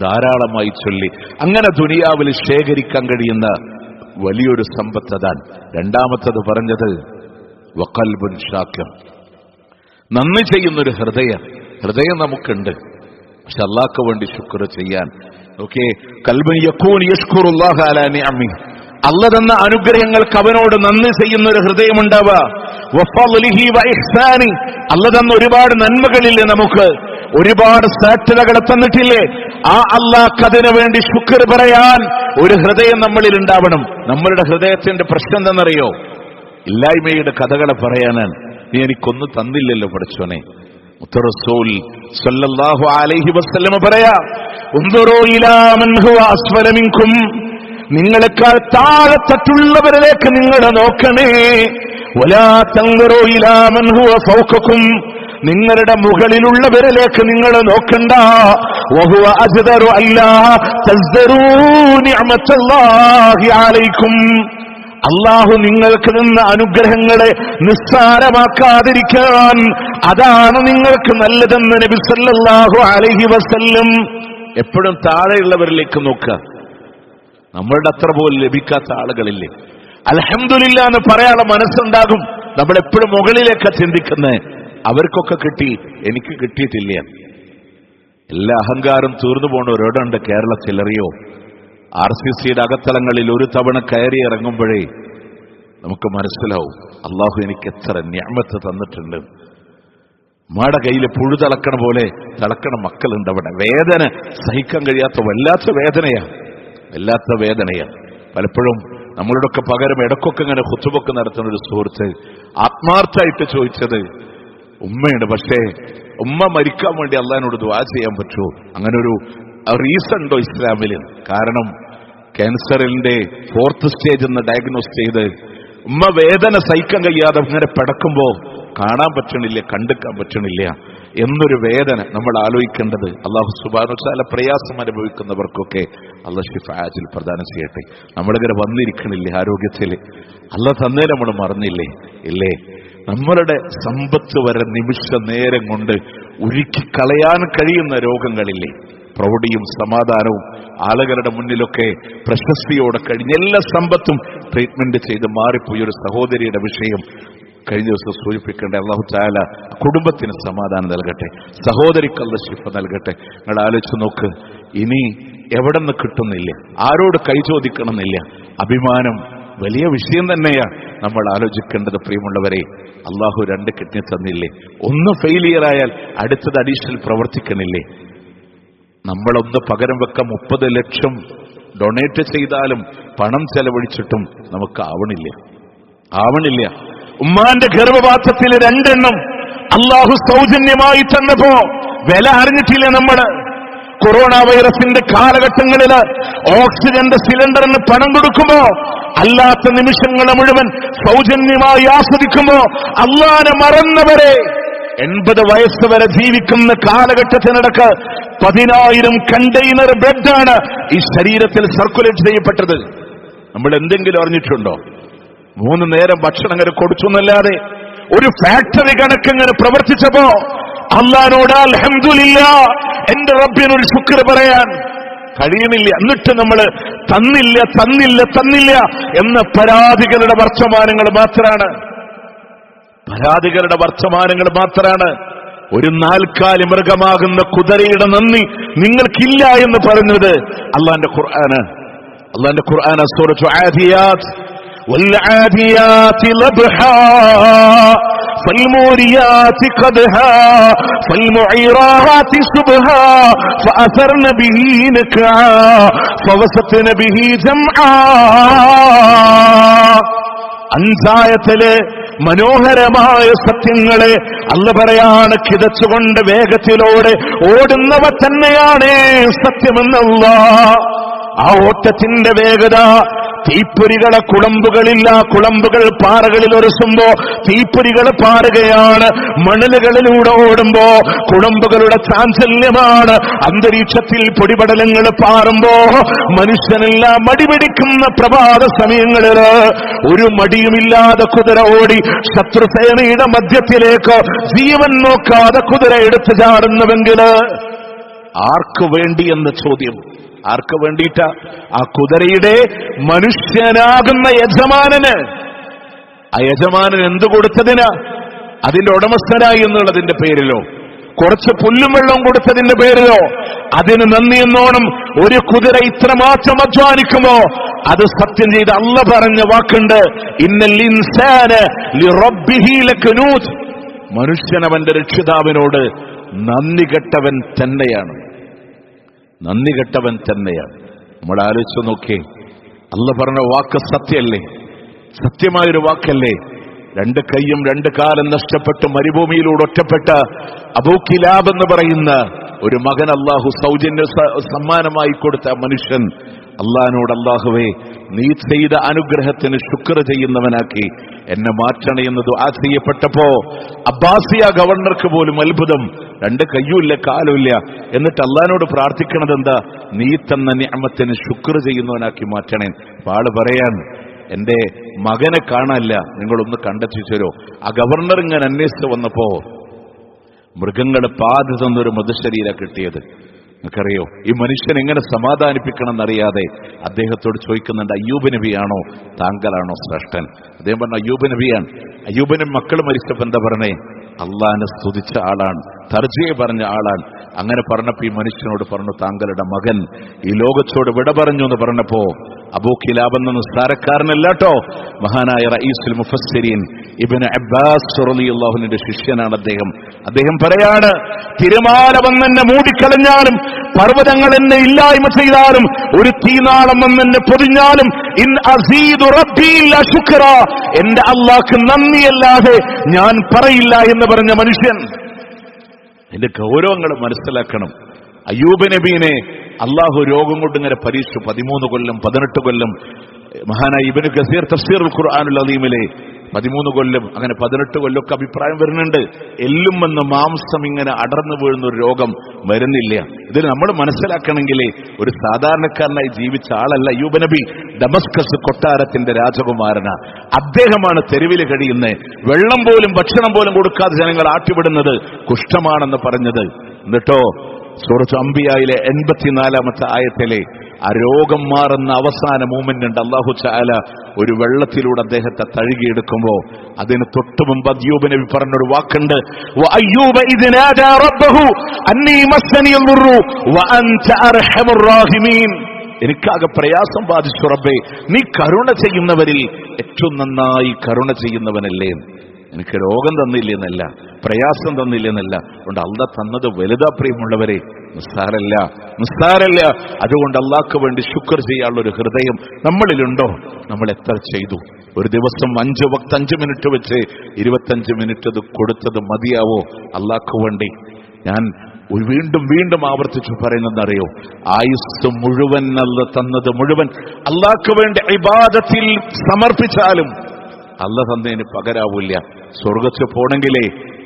A: ധാരാളമായി ചൊല്ലി അങ്ങനെ ദുനിയാവിൽ ശേഖരിക്കാൻ കഴിയുന്ന വലിയൊരു സമ്പത്ത് അതാണ്. രണ്ടാമത്തത് പറഞ്ഞത് വഖൽബുൻ ഷാക്കിർ, നന്ദി ചെയ്യുന്നൊരു ഹൃദയം നമുക്കുണ്ട്. പക്ഷെ അല്ലാഹ്ക്ക് വേണ്ടി ശുക്ർ ചെയ്യാൻ കൽബൻ യകൂൻ യശ്കുറുല്ലാഹ അലാ നിഅമി, അല്ലാഹ് തന്ന അനുഗ്രഹങ്ങൾക്ക് അവനോട് നന്ദി ചെയ്യുന്ന ഒരു ഹൃദയമുണ്ടാവുക. വഫളിഹി വഇഹ്സാനി, അല്ലാഹ് തന്ന ഒരുപാട് നന്മകളില്ലേ, നമുക്ക് ഒരുപാട് സാധ്യതകളെ തന്നിട്ടില്ലേ, ആ അല്ലാഹ്ക്ക് അതിനു വേണ്ടി ശുക്ർ പറയാൻ ഒരു ഹൃദയം നമ്മളിൽ ഉണ്ടാവണം. നമ്മളുടെ ഹൃദയത്തിന്റെ പ്രശ്നം എന്താണെന്നറിയോ? ഇല്ലായ്മയുടെ കഥകളെ പറയാനാണ്. നീ എനിക്കൊന്നും തന്നില്ലല്ലോ പഠിച്ചോനെ. റസൂൽ സല്ലല്ലാഹു അലൈഹി വസല്ലം പറയാ, ഉൻദുറൂ ഇലാ മൻ ഹുവ അസ്ഫല മിൻകും, നിങ്ങളെക്കാൾ താഴെത്തട്ടുള്ളവരിലേക്ക് നിങ്ങൾ നോക്കണേ. വലാ തൻദുറൂ ഇലാ മൻ ഹുവ ഫൗകകും, നിങ്ങളുടെ മുകളിലുള്ളവരിലേക്ക് നിങ്ങൾ നോക്കണ്ട. വഹുവ അജ്ദറു അല്ലാ തസ്ദറൂ നിഅമത്തല്ലാഹി അലൈക്കും, അല്ലാഹു നിങ്ങൾക്ക് തന്ന അനുഗ്രഹങ്ങളെ നിസ്സാരമാക്കാതിരിക്കാൻ അതാണ് നിങ്ങൾക്ക് നല്ലതെന്ന് നബി സല്ലല്ലാഹു അലൈഹി വസല്ലം. എപ്പോഴും താഴെയുള്ളവരിലേക്ക് നോക്കുക. നമ്മളുടെ അത്ര പോലും ലഭിക്കാത്ത ആളുകളില്ലേ, അൽഹംദുലില്ലാ എന്ന് പറയാനുള്ള മനസ്സുണ്ടാകും. നമ്മളെപ്പോഴും മുകളിലേക്കാ ചിന്തിക്കുന്നത്. അവർക്കൊക്കെ കിട്ടി, എനിക്ക് കിട്ടിയിട്ടില്ല. എല്ലാ അഹങ്കാരം തീർന്നു പോണ ഒരിടമുണ്ട് കേരളത്തിൽ, അറിയോ? RCCയുടെ അകത്തളങ്ങളിൽ ഒരു തവണ കയറി ഇറങ്ങുമ്പോഴേ നമുക്ക് മനസ്സിലാവും അള്ളാഹു എനിക്ക് എത്ര നിഅമത്ത് തന്നിട്ടുണ്ട്. ഉമ്മയുടെ കയ്യിൽ പുഴു തിളക്കണ പോലെ തിളക്കണ മക്കളുണ്ട് അവിടെ. വേദന സഹിക്കാൻ കഴിയാത്ത വല്ലാത്ത വേദനയാണ്. പലപ്പോഴും നമ്മളുടെയൊക്കെ പകരം ഇടക്കൊക്കെ ഇങ്ങനെ ഖുതുബൊക്കെ നടത്തുന്ന ഒരു സുഹൃത്ത് ആത്മാർത്ഥമായിട്ട് ചോദിച്ചത് ഉമ്മയുണ്ട്, പക്ഷേ ഉമ്മ മരിക്കാൻ വേണ്ടി അള്ളാഹിനോട് ദുആ ചെയ്യാൻ പറ്റുമോ? അങ്ങനൊരു റീസൺ ഉണ്ടോ ഇസ്ലാമിൽ? കാരണം ക്യാൻസറിന്റെ 4th സ്റ്റേജ് എന്ന് ഡയഗ്നോസ് ചെയ്ത് ഉമ്മ വേദന സഹിക്കാൻ കഴിയാതെ ഇങ്ങനെ പിടക്കുമ്പോ കാണാൻ പറ്റണില്ല, കണ്ടെടുക്കാൻ പറ്റണില്ല എന്നൊരു വേദന നമ്മൾ ആലോചിക്കേണ്ടത്. അല്ലാഹു സുബ്ഹാനഹു വ തആല പ്രയാസം അനുഭവിക്കുന്നവർക്കൊക്കെ അല്ലാഹു ശിഫാഅത്തിൽ പ്രദാനം ചെയ്യട്ടെ. നമ്മളിങ്ങനെ വന്നിരിക്കണില്ലേ ആരോഗ്യത്തിൽ, അല്ലാഹ് തന്നേ നമ്മൾ മറന്നില്ലേ? ഇല്ലേ? നമ്മളുടെ സമ്പത്ത് വരെ നിമിഷ നേരം കൊണ്ട് ഉരുക്കി കളയാൻ കഴിയുന്ന രോഗങ്ങളില്ലേ? പ്രൗഢിയും സമാധാനവും ആളുകളുടെ മുന്നിലൊക്കെ പ്രശസ്തിയോടെ കഴിഞ്ഞ എല്ലാ സമ്പത്തും ട്രീറ്റ്മെന്റ് ചെയ്ത് മാറിപ്പോയി ഒരു സഹോദരിയുടെ വിഷയം കഴിഞ്ഞ ദിവസം സൂചിപ്പിക്കേണ്ട. അല്ലാഹു തആല കുടുംബത്തിന് സമാധാനം നൽകട്ടെ, സഹോദരിക്ക് അല്ലാഹു ശിഫ നൽകട്ടെ. നിങ്ങൾ ആലോചിച്ച് നോക്ക്, ഇനി എവിടെ നിന്ന് കിട്ടുന്നില്ല, ആരോട് കൈ ചോദിക്കണമെന്നില്ല. അഭിമാനം വലിയ വിഷയം തന്നെയാണ് നമ്മൾ ആലോചിക്കേണ്ടത്. പ്രിയമുള്ളവരെ, അല്ലാഹു 2 കിഡ്നി തന്നില്ലേ, ഒന്ന് ഫെയിലിയർ ആയാൽ അടുത്തത് അഡീഷണൽ പ്രവർത്തിക്കണില്ലേ? നമ്മളൊന്ന് പകരം വെക്കാൻ 30 ലക്ഷം ഡൊണേറ്റ് ചെയ്താലും പണം ചെലവഴിച്ചിട്ടും നമുക്ക് ആവണില്ല. ഉമ്മാന്റെ ഗർഭപാത്രത്തിൽ 2 എണ്ണം അല്ലാഹു സൗജന്യമായി തന്നപ്പോ വില അറിഞ്ഞിട്ടില്ല നമ്മള്. കൊറോണ വൈറസിന്റെ കാലഘട്ടങ്ങളിൽ ഓക്സിജന്റെ സിലിണ്ടറിന് പണം കൊടുക്കുമ്പോ അല്ലാത്ത നിമിഷങ്ങളെ മുഴുവൻ സൗജന്യമായി ആസ്വദിക്കുമ്പോ അല്ലാഹനെ മറന്നവരെ 80 വയസ്സ് വരെ ജീവിക്കുന്ന കാലഘട്ടത്തിനിടക്ക് 10,000 കണ്ടെയ്നർ ബ്ലഡാണ് ഈ ശരീരത്തിൽ സർക്കുലേറ്റ് ചെയ്യപ്പെട്ടത്. നമ്മൾ എന്തെങ്കിലും അറിഞ്ഞിട്ടുണ്ടോ? 3 നേരം ഭക്ഷണം അങ്ങനെ കൊടുച്ചെന്നല്ലാതെ ഒരു ഫാക്ടറി കണക്കിങ്ങനെ പ്രവർത്തിച്ചപ്പോ അല്ലാഹുവോട് അൽഹംദുലില്ലാ, എന്റെ റബ്ബിനൊരു ശുക്ർ പറയാൻ കഴിയുന്നില്ല. എന്നിട്ട് നമ്മൾ തന്നില്ല എന്ന പരാതികളുടെ വർത്തമാനങ്ങൾ മാത്രമാണ്. ഒരു നാൽക്കാലി മൃഗമാകുന്ന കുതിരയുടെ നന്ദി നിങ്ങൾക്കില്ല എന്ന് പറഞ്ഞത് അള്ളാന്റെ ഖുർആന സൂറത്തു ആദിയാത്ത് والعاديات ضبحا فالموريات قدحا فالمعيرات صبحا فأثرن به نقعا فوسطن به جمعا. അഞ്ചായത്തിലെ മനോഹരമായ സത്യങ്ങളെ അല്ലാഹു പറയാണ്, കിതച്ചുകൊണ്ട് വേഗത്തിലൂടെ ഓടുന്നവ തന്നെയാണ് സത്യമെന്നല്ലാഹ്. ആ ഓട്ടത്തിന്റെ വേഗത തീപ്പൊരികളെ കുളമ്പുകൾ പാറകളിൽ ഒരസുമ്പോ തീപ്പൊരികൾ പാറുകയാണ്. മണലുകളിലൂടെ ഓടുമ്പോ കുളമ്പുകളുടെ ചാഞ്ചല്യമാണ്. അന്തരീക്ഷത്തിൽ പൊടിപടലങ്ങൾ പാറുമ്പോ മനുഷ്യനെല്ലാം മടിപിടിക്കുന്ന പ്രഭാത സമയങ്ങളിൽ ഒരു മടിയുമില്ലാതെ കുതിര ഓടി ശത്രുസേനയുടെ മധ്യത്തിലേക്ക് ജീവൻ നോക്കാതെ കുതിര എടുത്തു ചാടുന്നുവെങ്കിൽ ആർക്കു വേണ്ടി എന്ന ചോദ്യം. ആർക്ക് വേണ്ടിയിട്ട? ആ കുതിരയുടെ മനുഷ്യനാകുന്ന യജമാനന്. ആ യജമാനൻ എന്തു കൊടുത്തതിന്? അതിന്റെ ഉടമസ്ഥനായി എന്നുള്ളതിന്റെ പേരിലോ, കുറച്ച് പുല്ലും വെള്ളവും കൊടുത്തതിന്റെ പേരിലോ, അതിന് നന്ദി എന്നോണം ഒരു കുതിര ഇത്രമാത്രം അധ്വാനിക്കുമോ? അത് സത്യം ചെയ്ത് അല്ലാഹു പറഞ്ഞ വാക്കുണ്ട്, ഇന്നൽ ഇൻസാന ലിറബ്ബിഹി ലകനൂത്. മനുഷ്യൻ അവന്റെ രക്ഷിതാവിനോട് നന്ദി കെട്ടവൻ തന്നെയാണ്. നമ്മൾ ആലോചിച്ചു നോക്കിയേ, അല്ലാഹു പറഞ്ഞ വാക്ക് സത്യമല്ലേ? സത്യമായൊരു വാക്കല്ലേ? 2 കൈയും 2 കാലും നഷ്ടപ്പെട്ട് മരുഭൂമിയിലൂടെ ഒറ്റപ്പെട്ട അബൂ കിലാബ് എന്ന് പറയുന്ന ഒരു മകൻ അല്ലാഹു സൗജന്യ സമ്മാനമായി കൊടുത്ത മനുഷ്യൻ അല്ലാഹുവിനോട്, അല്ലാഹുവേ, നീ ചെയ്ത അനുഗ്രഹത്തിന് ശുക്ർ ചെയ്യുന്നവനാക്കി എന്നെ മാറ്റണേ എന്ന് ദുആ ചെയ്യപ്പെട്ടപ്പോ അബ്ബാസിയ ഗവർണർക്ക് പോലും അത്ഭുതം. 2 കയ്യുമില്ല, കാലുമില്ല, എന്നിട്ട് അല്ലാഹുവിനോട് പ്രാർത്ഥിക്കണത് എന്താ? നീ തന്ന നിഅമത്തിന് ശുക്ർ ചെയ്യുന്നവനാക്കി മാറ്റണേ. ആള് പറയാൻ, എന്റെ മകനെ കാണാനില്ല, നിങ്ങളൊന്ന് കണ്ടെത്തി തരോ? ആ ഗവർണർ ഇങ്ങനെ അന്വേഷിച്ച് വന്നപ്പോ മൃഗങ്ങളെ പാതി തന്നൊരു മൃതശരീര കിട്ടിയത്. നിങ്ങൾക്കറിയോ, ഈ മനുഷ്യൻ എങ്ങനെ സമാധാനിപ്പിക്കണം എന്നറിയാതെ അദ്ദേഹത്തോട് ചോദിക്കുന്നുണ്ട്, അയ്യൂബ് നബിയാണോ താങ്കളാണോ ശ്രേഷ്ഠൻ? അദ്ദേഹം പറഞ്ഞു, അയ്യൂബ് നബിയാണ്. അയ്യൂബിന് മക്കൾ മരിച്ചപ്പോ എന്താ പറഞ്ഞേ? അള്ളാഹിനെ സ്തുതിച്ച ആളാണ്, തർജിയെ പറഞ്ഞ ആളാണ്. അങ്ങനെ പറഞ്ഞപ്പോ ഈ മനുഷ്യനോട് പറഞ്ഞു, താങ്കളുടെ മകൻ ഈ ലോകത്തോട് വിട പറഞ്ഞു എന്ന് പറഞ്ഞപ്പോ അബൂ കിലാബ് എന്ന നിസ്സാരക്കാരനല്ലാട്ടോ, മഹാനായ റഈസുൽ മുഫസ്സിരീൻ ഇബ്നു അബ്ബാസ് റളിയല്ലാഹുവിന്റെ ശിഷ്യനാണ് അദ്ദേഹം. അദ്ദേഹം പറയാണ്, തിരമാല വന്നെന്നെ മൂടിക്കളഞ്ഞാലും, പർവ്വതങ്ങൾ എന്നെ ഇല്ലായ്മ ചെയ്താലും, ഒരു തീനാളം വന്നെന്നെ പൊതിഞ്ഞാലും, ഇൻ അസീദു റബ്ബി ലാ ശുക്ര, എന്റെ അല്ലാഹ്ക്ക് നന്ദിയല്ലാതെ ഞാൻ പറയില്ല എന്ന് പറഞ്ഞ മനുഷ്യൻ. എന്റെ ഗൗരവങ്ങൾ മനസ്സിലാക്കണം. അയ്യൂബ് നബീനെ അള്ളാഹു രോഗം കൊണ്ട് ഇങ്ങനെ പരീക്ഷിച്ചു. 13 കൊല്ലം 18 കൊല്ലം. മഹാനായ ഇബ്നു കസീർ തഫ്സീറുൽ ഖുർആനുൽ അദീമിലെ 13 കൊല്ലം, അങ്ങനെ 18 കൊല്ലമൊക്കെ അഭിപ്രായം വരുന്നുണ്ട്. എല്ലും വന്ന് മാംസം ഇങ്ങനെ അടർന്നു വീഴുന്ന ഒരു രോഗം വരുന്നില്ല. ഇതിൽ നമ്മൾ മനസ്സിലാക്കണമെങ്കിൽ ഒരു സാധാരണക്കാരനായി ജീവിച്ച ആളല്ല അയ്യൂബ് നബി. ഡമസ്കസ് കൊട്ടാരത്തിന്റെ രാജകുമാരനാ. അദ്ദേഹമാണ് തെരുവിൽ കഴിയുന്നത്. വെള്ളം പോലും ഭക്ഷണം പോലും കൊടുക്കാതെ ജനങ്ങൾ ആട്ടിവിടുന്നത് കുഷ്ഠമാണെന്ന് പറഞ്ഞത്. എന്നിട്ടോ സൂറത്ത് അംബിയായിലെ 84-ാമത്തെ ആയത്തിലെ ആ രോഗം മാറുന്ന അവസാന മൂമെന്റ് ഉണ്ട്. അല്ലാഹു തആല ഒരു വെള്ളത്തിലൂടെ അദ്ദേഹത്തെ തഴുകിയെടുക്കുമ്പോ അതിന് തൊട്ടു മുമ്പ് അയ്യൂബ് നബി പറഞ്ഞൊരു വാക്കുണ്ട്, വഅയ്യൂബ ഇദ് നാദാ റബ്ബഹു അന്നീ മസ്സനിയൽ ദുർറു വഅൻത അർഹമുർ റഹീമീൻ. എനിക്കാകെ പ്രയാസം ബാധിച്ചു റബ്ബേ, നീ കരുണ ചെയ്യുന്നവരിൽ ഏറ്റവും നന്നായി കരുണ ചെയ്യുന്നവനല്ലേ. എനിക്ക് രോഗം തന്നില്ലെന്നല്ല, പ്രയാസം തന്നില്ലെന്നല്ല. അതുകൊണ്ട് അല്ലാഹ് തന്നത് വലുതാ പ്രിയമുള്ളവരെ, നിസ്സാരല്ല. അതുകൊണ്ട് അല്ലാഹ്ക്ക് വേണ്ടി ശുക്ർ ചെയ്യാനുള്ള ഒരു ഹൃദയം നമ്മളിലുണ്ടോ? നമ്മൾ എത്ര ചെയ്തു? ഒരു ദിവസം 5 വക്ത് 5 മിനിറ്റ് വെച്ച് 25 മിനിറ്റ് അത് കൊടുത്തത് മതിയാവോ അല്ലാഹ്ക്ക് വേണ്ടി? ഞാൻ വീണ്ടും ആവർത്തിച്ചു പറയുന്നതെന്നറിയോ? ആയുസ് മുഴുവൻ അല്ലാഹ് തന്നത് മുഴുവൻ അല്ലാഹ്ക്ക് വേണ്ടി ഇബാദത്തിൽ സമർപ്പിച്ചാലും അല്ലാഹ് തന്നതിന് പകരാവൂല്ല. സ്വർഗത്തിൽ പോണെങ്കിലേ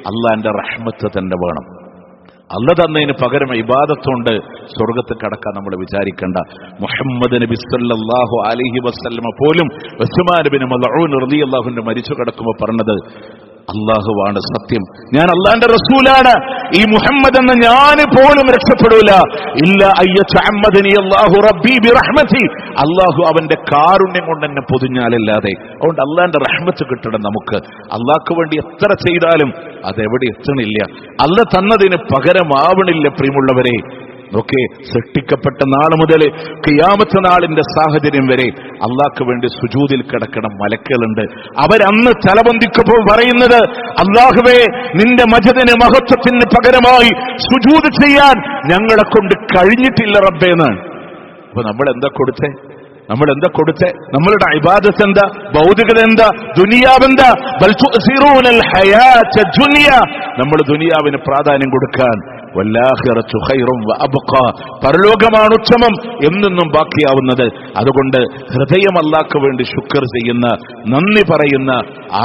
A: അല്ലാഹുവിന്റെ റഹ്മത്ത് തന്നെ വേണം. അല്ലാഹ് തന്നതിന് പകരം ഇബാദത്തുണ്ട് സ്വർഗത്തിൽ കടക്കാൻ നമ്മൾ വിചാരിക്കണ്ട. മുഹമ്മദ് നബി സല്ലല്ലാഹു അലൈഹി വസല്ലമ പോലും ഉസ്മാൻ ഇബ്നു മൽഊൻ റളിയല്ലാഹു അൻഹു മരിച്ചു കിടക്കുമ്പോൾ പറഞ്ഞത്, അള്ളാഹുവാണ് സത്യം, ഞാൻ അള്ളാന്റെ റസൂലാണ്, ഈ മുഹമ്മദ് എന്ന ഞാൻ പോലും രക്ഷപ്പെടൂല, ഇല്ല അയ്യതഅമ്മദനി അല്ലാഹു റബ്ബി ബിറഹ്മതി, അള്ളാഹു അവന്റെ കാരുണ്യം കൊണ്ട് എന്നെ പൊതിഞ്ഞാലല്ലാതെ. അതുകൊണ്ട് അള്ളാന്റെ റഹ്മത്ത് കിട്ടണം നമുക്ക്. അള്ളാഹ്ക്ക് വേണ്ടി എത്ര ചെയ്താലും അതെവിടെ എത്തണില്ല, അല്ല തന്നതിന് പകരമാവണില്ല. പ്രിയമുള്ളവരെ, ഒക്കെ സൃഷ്ടിക്കപ്പെട്ട നാൾ മുതൽ ഖിയാമത്ത് നാളിന്റെ സാഹചര്യം വരെ അള്ളാഹ്ക്ക് വേണ്ടി സുജൂദിൽ കിടക്കണം മലക്കുകളുണ്ട്. അവരന്ന് തലപൊന്തിക്കുമ്പോൾ പറയുന്നത്, അള്ളാഹുവേ, നിന്റെ മജദിന് മഹത്വത്തിന് പകരമായി സുജൂദ് ചെയ്യാൻ ഞങ്ങളെ കൊണ്ട് കഴിഞ്ഞിട്ടില്ല റബ്ബേന്ന്. അപ്പൊ നമ്മൾ എന്താ കൊടുത്തേ? നമ്മളുടെ ഇബാദത്ത് എന്താ? ഭൗതികത എന്താ? ദുനിയാവെന്താ? ബൽ തുഅ്സിറൂനൽ ഹയാത്ത ദുനിയ, നമ്മൾ ദുനിയാവിന് പ്രാധാന്യം കൊടുക്കാൻ. വല്ലാഖിറതു ഖൈറും വഅബ്ഖാ, പരലോകമാണ് ഉത്തമം, എന്നെന്നും ബാക്കിയാവുന്നത്. അതുകൊണ്ട് ഹൃദയം അല്ലാഹ്ക്ക് വേണ്ടി ശുക്ർ ചെയ്യുന്ന, നന്ദി പറയുന്ന,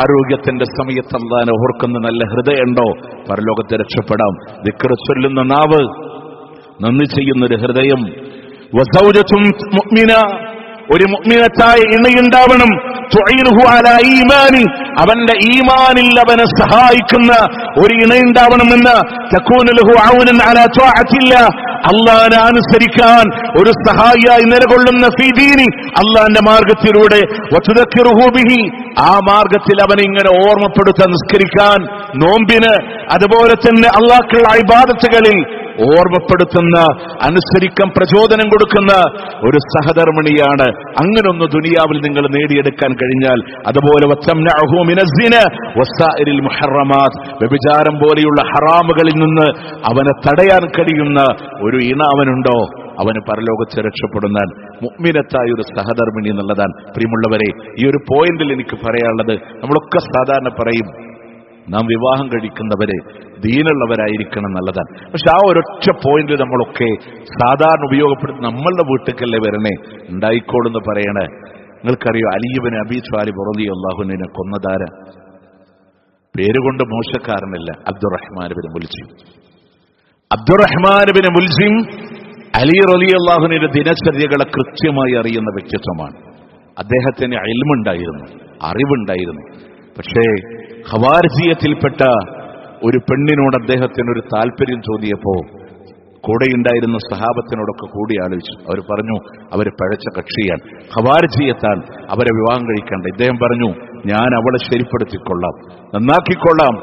A: ആരോഗ്യത്തിന്റെ സമയത്ത് അല്ലാഹനെ ഓർക്കുന്ന നല്ല ഹൃദയമുണ്ടോ, പരലോകത്തെ രക്ഷപ്പെടാം. ദിക്ർ ചൊല്ലുന്ന നാവ്, നന്ദി ചെയ്യുന്നൊരു ഹൃദയം. വസൗജത്തും മുഅ്മിന, ഒരു മുഅ്മിനത്തായ ഇണയുണ്ടാവണം. തുഈനുഹു അലാ ഈമാനി, അവന്റെ ഈമാനിൽ അവനെ സഹായിക്കുന്ന ഒരു ഇണയുണ്ടാവണമെന്ന്. തകൂനു ലഹു ഔനൻ അലാ ത്വാഅത്തില്ലാഹ്, അല്ലാഹനെ അനുസരിക്കാൻ ഒരു സഹായിയായി നിലകൊള്ളുന്ന ഫീ ദീനി, അല്ലാഹന്റെ മാർഗത്തിലൂടെ. വതുദക്കിറുഹു ബിഹി, ആ മാർഗത്തിൽ അവനെ ഇങ്ങനെ ഓർമ്മപ്പെടുത്താൻ, നിസ്കരിക്കാൻ, നോമ്പിന്, അതുപോലെ തന്നെ അല്ലാഹുള്ള ഇബാദത്തുകളിൽ ഓർമ്മപ്പെടുത്തുന്ന, അനുസരിക്കാൻ പ്രചോദനം കൊടുക്കുന്ന ഒരു സഹധർമ്മിണിയാണ്. അങ്ങനൊന്ന് ദുനിയാവിൽ നിങ്ങൾ നേടിയെടുക്കാൻ കഴിഞ്ഞാൽ, അതുപോലെ വതംനഉഹു മിനസ്സിന വസാഇരിൽ മുഹറമാത്ത്, വ്യഭിചാരം പോലെയുള്ള ഹറാമുകളിൽ നിന്ന് അവനെ തടയാൻ കഴിയുന്ന ഒരു ഇണ അവനുണ്ടോ, അവന് പരലോകത്ത് രക്ഷപ്പെടുന്ന മുഅ്മിനത്തായ ഒരു സഹധർമ്മിണി എന്നുള്ളതാണ്. പ്രിയമുള്ളവരെ, ഈ ഒരു പോയിന്റിൽ എനിക്ക് പറയാനുള്ളത്, നമ്മളൊക്കെ സാധാരണ പറയും നാം വിവാഹം കഴിക്കുന്നവരെ ദീനുള്ളവരായിരിക്കണം എന്നുള്ളതാണ്. പക്ഷെ ആ ഒരൊറ്റ പോയിന്റ് നമ്മളൊക്കെ സാധാരണ ഉപയോഗപ്പെടുത്തി നമ്മളുടെ വീട്ടിലേക്കല്ലേ വരണേ, ഉണ്ടായിക്കോളെന്ന് പറയണേ. നിങ്ങൾക്കറിയോ, അലി ഇബ്നു അബീ ത്വാലിബ് റളിയല്ലാഹു അൻഹുവിനെ കൊന്നതാര? പേരുകൊണ്ട് മോശക്കാരനല്ല, അബ്ദുറഹ്മാൻ ഇബ്നു മുൽജിം. അബ്ദുറഹ്മാൻ ഇബ്നു മുൽജിം അലി റളിയല്ലാഹു അൻഹുവിന്റെ ദിനചര്യകളെ കൃത്യമായി അറിയുന്ന വ്യക്തിത്വമാണ്. അദ്ദേഹത്തിന് ഇൽമുണ്ടായിരുന്നു, അറിവുണ്ടായിരുന്നു. പക്ഷേ ഖവാരിജിയത്തിൽപ്പെട്ട ഒരു പെണ്ണിനോട് അദ്ദേഹത്തിന് ഒരു താല്പര്യം തോന്നിയപ്പോ കൂടെയുണ്ടായിരുന്ന സഹാബത്തിനോടൊക്കെ കൂടി ആലോചിച്ചു. അവർ പറഞ്ഞു, അവർ പഴച്ച കക്ഷിയാണ്, ഖവാരിജിയത്താൻ, അവരെ വിവാഹം കഴിക്കണ്ട. ഇദ്ദേഹം പറഞ്ഞു, ഞാൻ അവളെ ശരിപ്പെടുത്തിക്കൊള്ളാം, നന്നാക്കിക്കൊള്ളാം.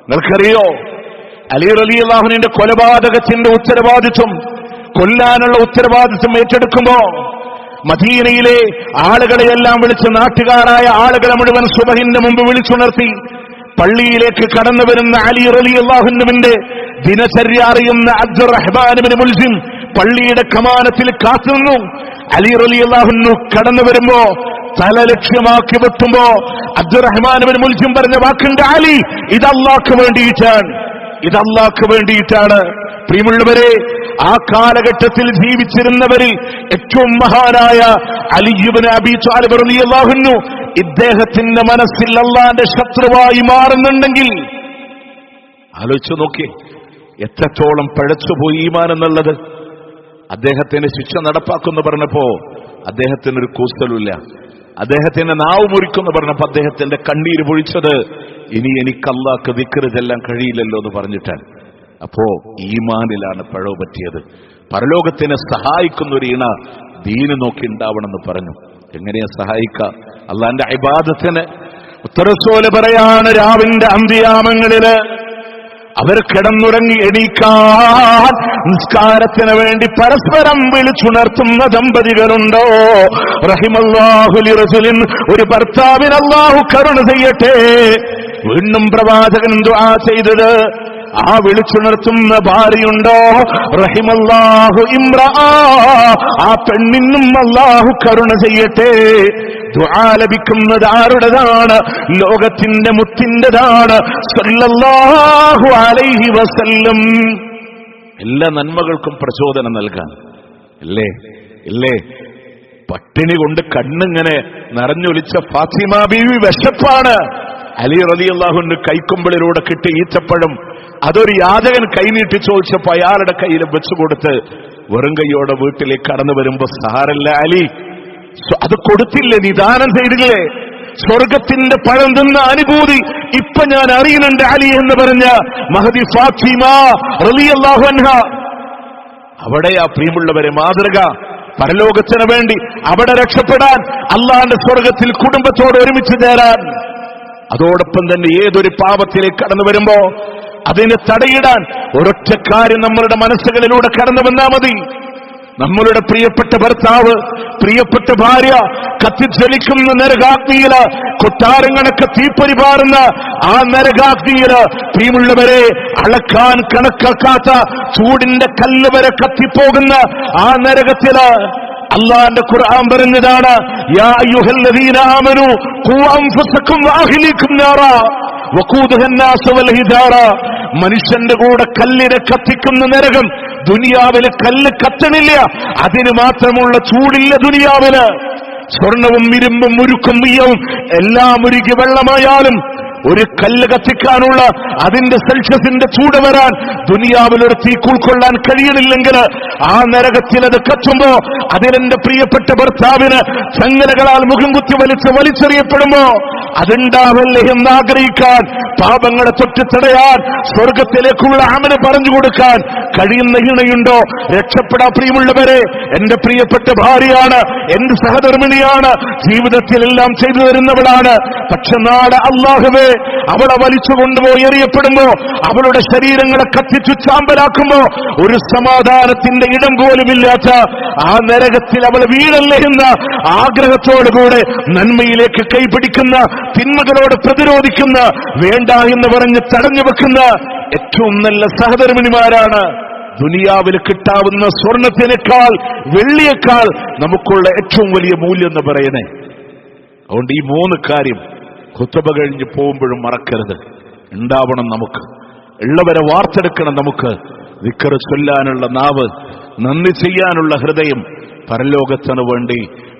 A: നിങ്ങൾക്കറിയോ, അലി റളിയല്ലാഹു അൻഹുവിന്റെ കൊലപാതകത്തിന്റെ ഉത്തരവാദിത്വം, കൊല്ലാനുള്ള ഉത്തരവാദിത്വം ഏറ്റെടുക്കുമ്പോ മദീനയിലെ ആളുകളെയെല്ലാം വിളിച്ച്, നാട്ടുകാരായ ആളുകളെ മുഴുവൻ സുബഹിന്റെ മുമ്പ് വിളിച്ചുണർത്തി, പള്ളിയിലേക്ക് കടന്നു വരുന്ന അലി റളിയല്ലാഹു അൻഹുവിന്റെ ദിനചര്യ അറിയുന്ന അബ്ദുറഹ്മാൻ ഇബ്നു മുൽജിം പള്ളിയുടെ കമാനത്തിൽ കാത്തുനിന്നു. അലി റളിയല്ലാഹു അൻഹു കടന്നു വരുമ്പോ തല ലക്ഷ്യമാക്കി വെട്ടുമ്പോ അബ്ദുറഹ്മാൻ ഇബ്നു മുൽജിം പറഞ്ഞ വാക്കുണ്ട്, അലി, ഇത് അല്ലാഹ്ക്ക് വേണ്ടിയിട്ടാണ്, ഇത് അല്ലാഹ്ക്ക് വേണ്ടിയിട്ടാണ്. പ്രിയമുള്ളവരെ, ആ കാലഘട്ടത്തിൽ ജീവിച്ചിരുന്നവരിൽ ഏറ്റവും മഹാനായ അലി ഇബ്നു അബീ ത്വാലിബ് റളിയല്ലാഹു അൻഹു ഇദ്ദേഹത്തിന്റെ മനസ്സിൽ അല്ലാഹുവിന്റെ ശത്രുവായി മാറുന്നുണ്ടെങ്കിൽ ആലോചിച്ചു നോക്കി, എത്രത്തോളം പഴച്ചുപോയി ഈമാൻ എന്നുള്ളത്. അദ്ദേഹത്തിന് ശിക്ഷ നടപ്പാക്കുന്നു പറഞ്ഞപ്പോ അദ്ദേഹത്തിനൊരു കൂസലുമില്ല. അദ്ദേഹത്തിന്റെ നാവ് മുറിക്കുന്നു പറഞ്ഞപ്പോ അദ്ദേഹത്തിന്റെ കണ്ണീര് പൊഴിച്ചത്, ഇനി എനിക്ക് അല്ലാഹ്ക്ക് ദിക്ർ ചെല്ലാൻ കഴിയില്ലല്ലോ എന്ന് പറഞ്ഞിട്ടാണ്. അപ്പോ ഈമാനിലാണ് പഴവ് പറ്റിയത്. പരലോകത്തിനെ സഹായിക്കുന്ന ഒരു ഇണ ദീന് നോക്കി ഉണ്ടാവണമെന്ന് പറഞ്ഞു. എങ്ങനെയാ സഹായിക്കുക? അള്ളാന്റെ ഇബാദത്തിന്. ഉത്തരസോല് പറയാണ്, രാവിന്റെ അന്ത്യാമങ്ങളില് അവർ കിടന്നുറങ്ങി എണീക്കാൻ നിസ്കാരത്തിന് വേണ്ടി പരസ്പരം വിളിച്ചുണർത്തുന്ന ദമ്പതികളുണ്ടോ? റഹിമല്ലാഹു ലിറജുലിൻ, ഒരു ഭർത്താവിന് അല്ലാഹു കരുണ ചെയ്യട്ടെ. വീണ്ടും പ്രവാചകൻ ദുആ ചെയ്തത്, ആ വിളിച്ചുണർത്തുന്ന ഭാര്യയുണ്ടോ? റഹിമല്ലാഹു ഇംറഅ, ആ പെണ്ണിനും അല്ലാഹു കരുണ ചെയ്യട്ടെ. ദുആ ലഭിക്കുന്നത് ആരുടേതാണ്? ലോകത്തിന്റെ മുത്തിൻ്റെതാണ്, സല്ലല്ലാഹു അലൈഹി വസല്ലം. എല്ലാ നന്മകൾക്കും പ്രചോദനം നൽകാൻ ഇല്ലേ? പട്ടിണി കൊണ്ട് കണ്ണിങ്ങനെ നിറഞ്ഞൊലിച്ച ഫാത്തിമ ബീവി വിശപ്പാണ്. അലി റളിയല്ലാഹു അൻഹു കൈക്കുമ്പിളിലൂടെ കിട്ടി ഈത്തപ്പഴം അതൊരു യാചകൻ കൈനീട്ടി ചോദിച്ചപ്പോ അയാളുടെ കയ്യിൽ വെച്ചുകൊടുത്ത് വെറും കൈയോടെ വീട്ടിലേക്ക് കടന്നു വരുമ്പോ, സാരല്ല അലി, അത് കൊടുത്തില്ലേ, നിദാനം ചെയ്തില്ലേ? സ്വർഗത്തിന്റെ പഴം തിന്ന അനുഭൂതി ഇപ്പൊ ഞാൻ അറിയുന്നുണ്ട് അലി എന്ന് പറഞ്ഞ മഹദി ഫാത്തിമ റളിയല്ലാഹു അൻഹ. അവിടെയാ പ്രിയമുള്ളവരെ മാതൃക. പരലോകത്തിന് വേണ്ടി അവിടെ രക്ഷപ്പെടാൻ, അള്ളാന്റെ സ്വർഗത്തിൽ കുടുംബത്തോട് ഒരുമിച്ച് ചേരാൻ. അതോടൊപ്പം തന്നെ ഏതൊരു പാപത്തിലേക്ക് കടന്നു വരുമ്പോ അതിനെ തടയിടാൻ ഒരൊറ്റ കാര്യം നമ്മളുടെ മനസ്സുകളിലൂടെ കടന്നു വന്നാൽ മതി. നമ്മളുടെ പ്രിയപ്പെട്ട ഭർത്താവ്, പ്രിയപ്പെട്ട ഭാര്യ കത്തിജ്വലിക്കുന്ന നരകാഗ്നിയില്, കൊട്ടാരങ്ങളൊക്കെ തീപ്പൊരി പാറുന്ന ആ നരകാഗ്നിയില് പ്രിയമുള്ളവരെ അളക്കാൻ കണക്കാക്കാത്ത ചൂടിന്റെ കല്ല് വരെ കത്തിപ്പോകുന്ന ആ നരകത്തില് അള്ളാന്റെ ഖുർആൻ പറഞ്ഞതാണ്, യാ അയ്യുഹല്ലദീന ആമനൂ ഖൂ അൻഫുസകും വഅഹ്ലീകും നാറാ വഖൂദുഹാ അന്നാസു വൽ ഹിജാറ. മനുഷ്യന്റെ കൂടെ കല്ലിനെ കത്തിക്കുന്ന നരകം. ദുനിയാവില് കല്ല് കത്തണില്ല, അതിന് മാത്രമുള്ള ചൂടില്ല ദുനിയാവില്. സ്വർണവും ഇരുമ്പും മുരുക്കും മീയവും എല്ലാം ഉരുകി വെള്ളമായാലും ഒരു കല്ല് കത്തിക്കാനുള്ള അതിന്റെ സെൽഷ്യസിന്റെ ചൂട് വരാൻ ദുനിയാവിൽ ഒരു തീ ഉൾക്കൊള്ളാൻ കഴിയണില്ലെങ്കിൽ ആ നരകത്തിൽ അത് കത്തുമ്പോ അതിലെന്റെ പ്രിയപ്പെട്ട ഭർത്താവിന് ചങ്ങലകളാൽ മുഖം കുത്തി വലിച്ചെറിയപ്പെടുമ്പോ അതുണ്ടാവല്ലേ എന്നാഗ്രഹിക്കാൻ, പാപങ്ങളെ തൊട്ട് തടയാൻ, സ്വർഗത്തിലേക്കുള്ള അമല് പറഞ്ഞു കൊടുക്കാൻ കഴിയുന്ന ഇണയുണ്ടോ? രക്ഷപ്പെടാൻ പ്രിയമുള്ളവരെ, എന്റെ പ്രിയപ്പെട്ട ഭാര്യയാണ്, എന്റെ സഹധർമ്മിണിയാണ്, ജീവിതത്തിലെല്ലാം ചെയ്തു തരുന്നവളാണ്. പക്ഷെ നാളെ അല്ലാഹുവേ അവളെ വലിച്ചു കൊണ്ടുപോയി എറിയപ്പെടുമ്പോ, അവളുടെ ശരീരങ്ങളെ കത്തിച്ചു ചാമ്പലാക്കുമ്പോ ഒരു സമാധാനത്തിന്റെ ഇടം പോലുമില്ലാത്ത ആ നരകത്തിൽ അവൾ വീഴല്ലേ എന്ന ആഗ്രഹത്തോടുകൂടെ നന്മയിലേക്ക് കൈപിടിക്കുന്ന, തിന്മകളോട് പ്രതിരോധിക്കുന്ന, വേണ്ട എന്ന് പറഞ്ഞ് തടഞ്ഞു വെക്കുന്ന ഏറ്റവും നല്ല സഹധർമ്മിണിമാരാണ്. ദുനിയാവിൽ കിട്ടാവുന്ന സ്വർണത്തിനേക്കാൾ വെള്ളിയേക്കാൾ നമുക്കുള്ള ഏറ്റവും വലിയ മൂല്യം എന്ന് പറയണേ. അതുകൊണ്ട് ഈ 3 കാര്യം ഖുത്ബ കഴിഞ്ഞ് പോകുമ്പോഴും മറക്കരുത്. ഉണ്ടാവണം നമുക്ക്, ഉള്ളവരെ വാർത്തെടുക്കണം നമുക്ക്. ദിക്ർ ചൊല്ലാനുള്ള നാവ്, നന്ദി ചെയ്യാനുള്ള ഹൃദയം, പരലോകത്തിന് വേണ്ടി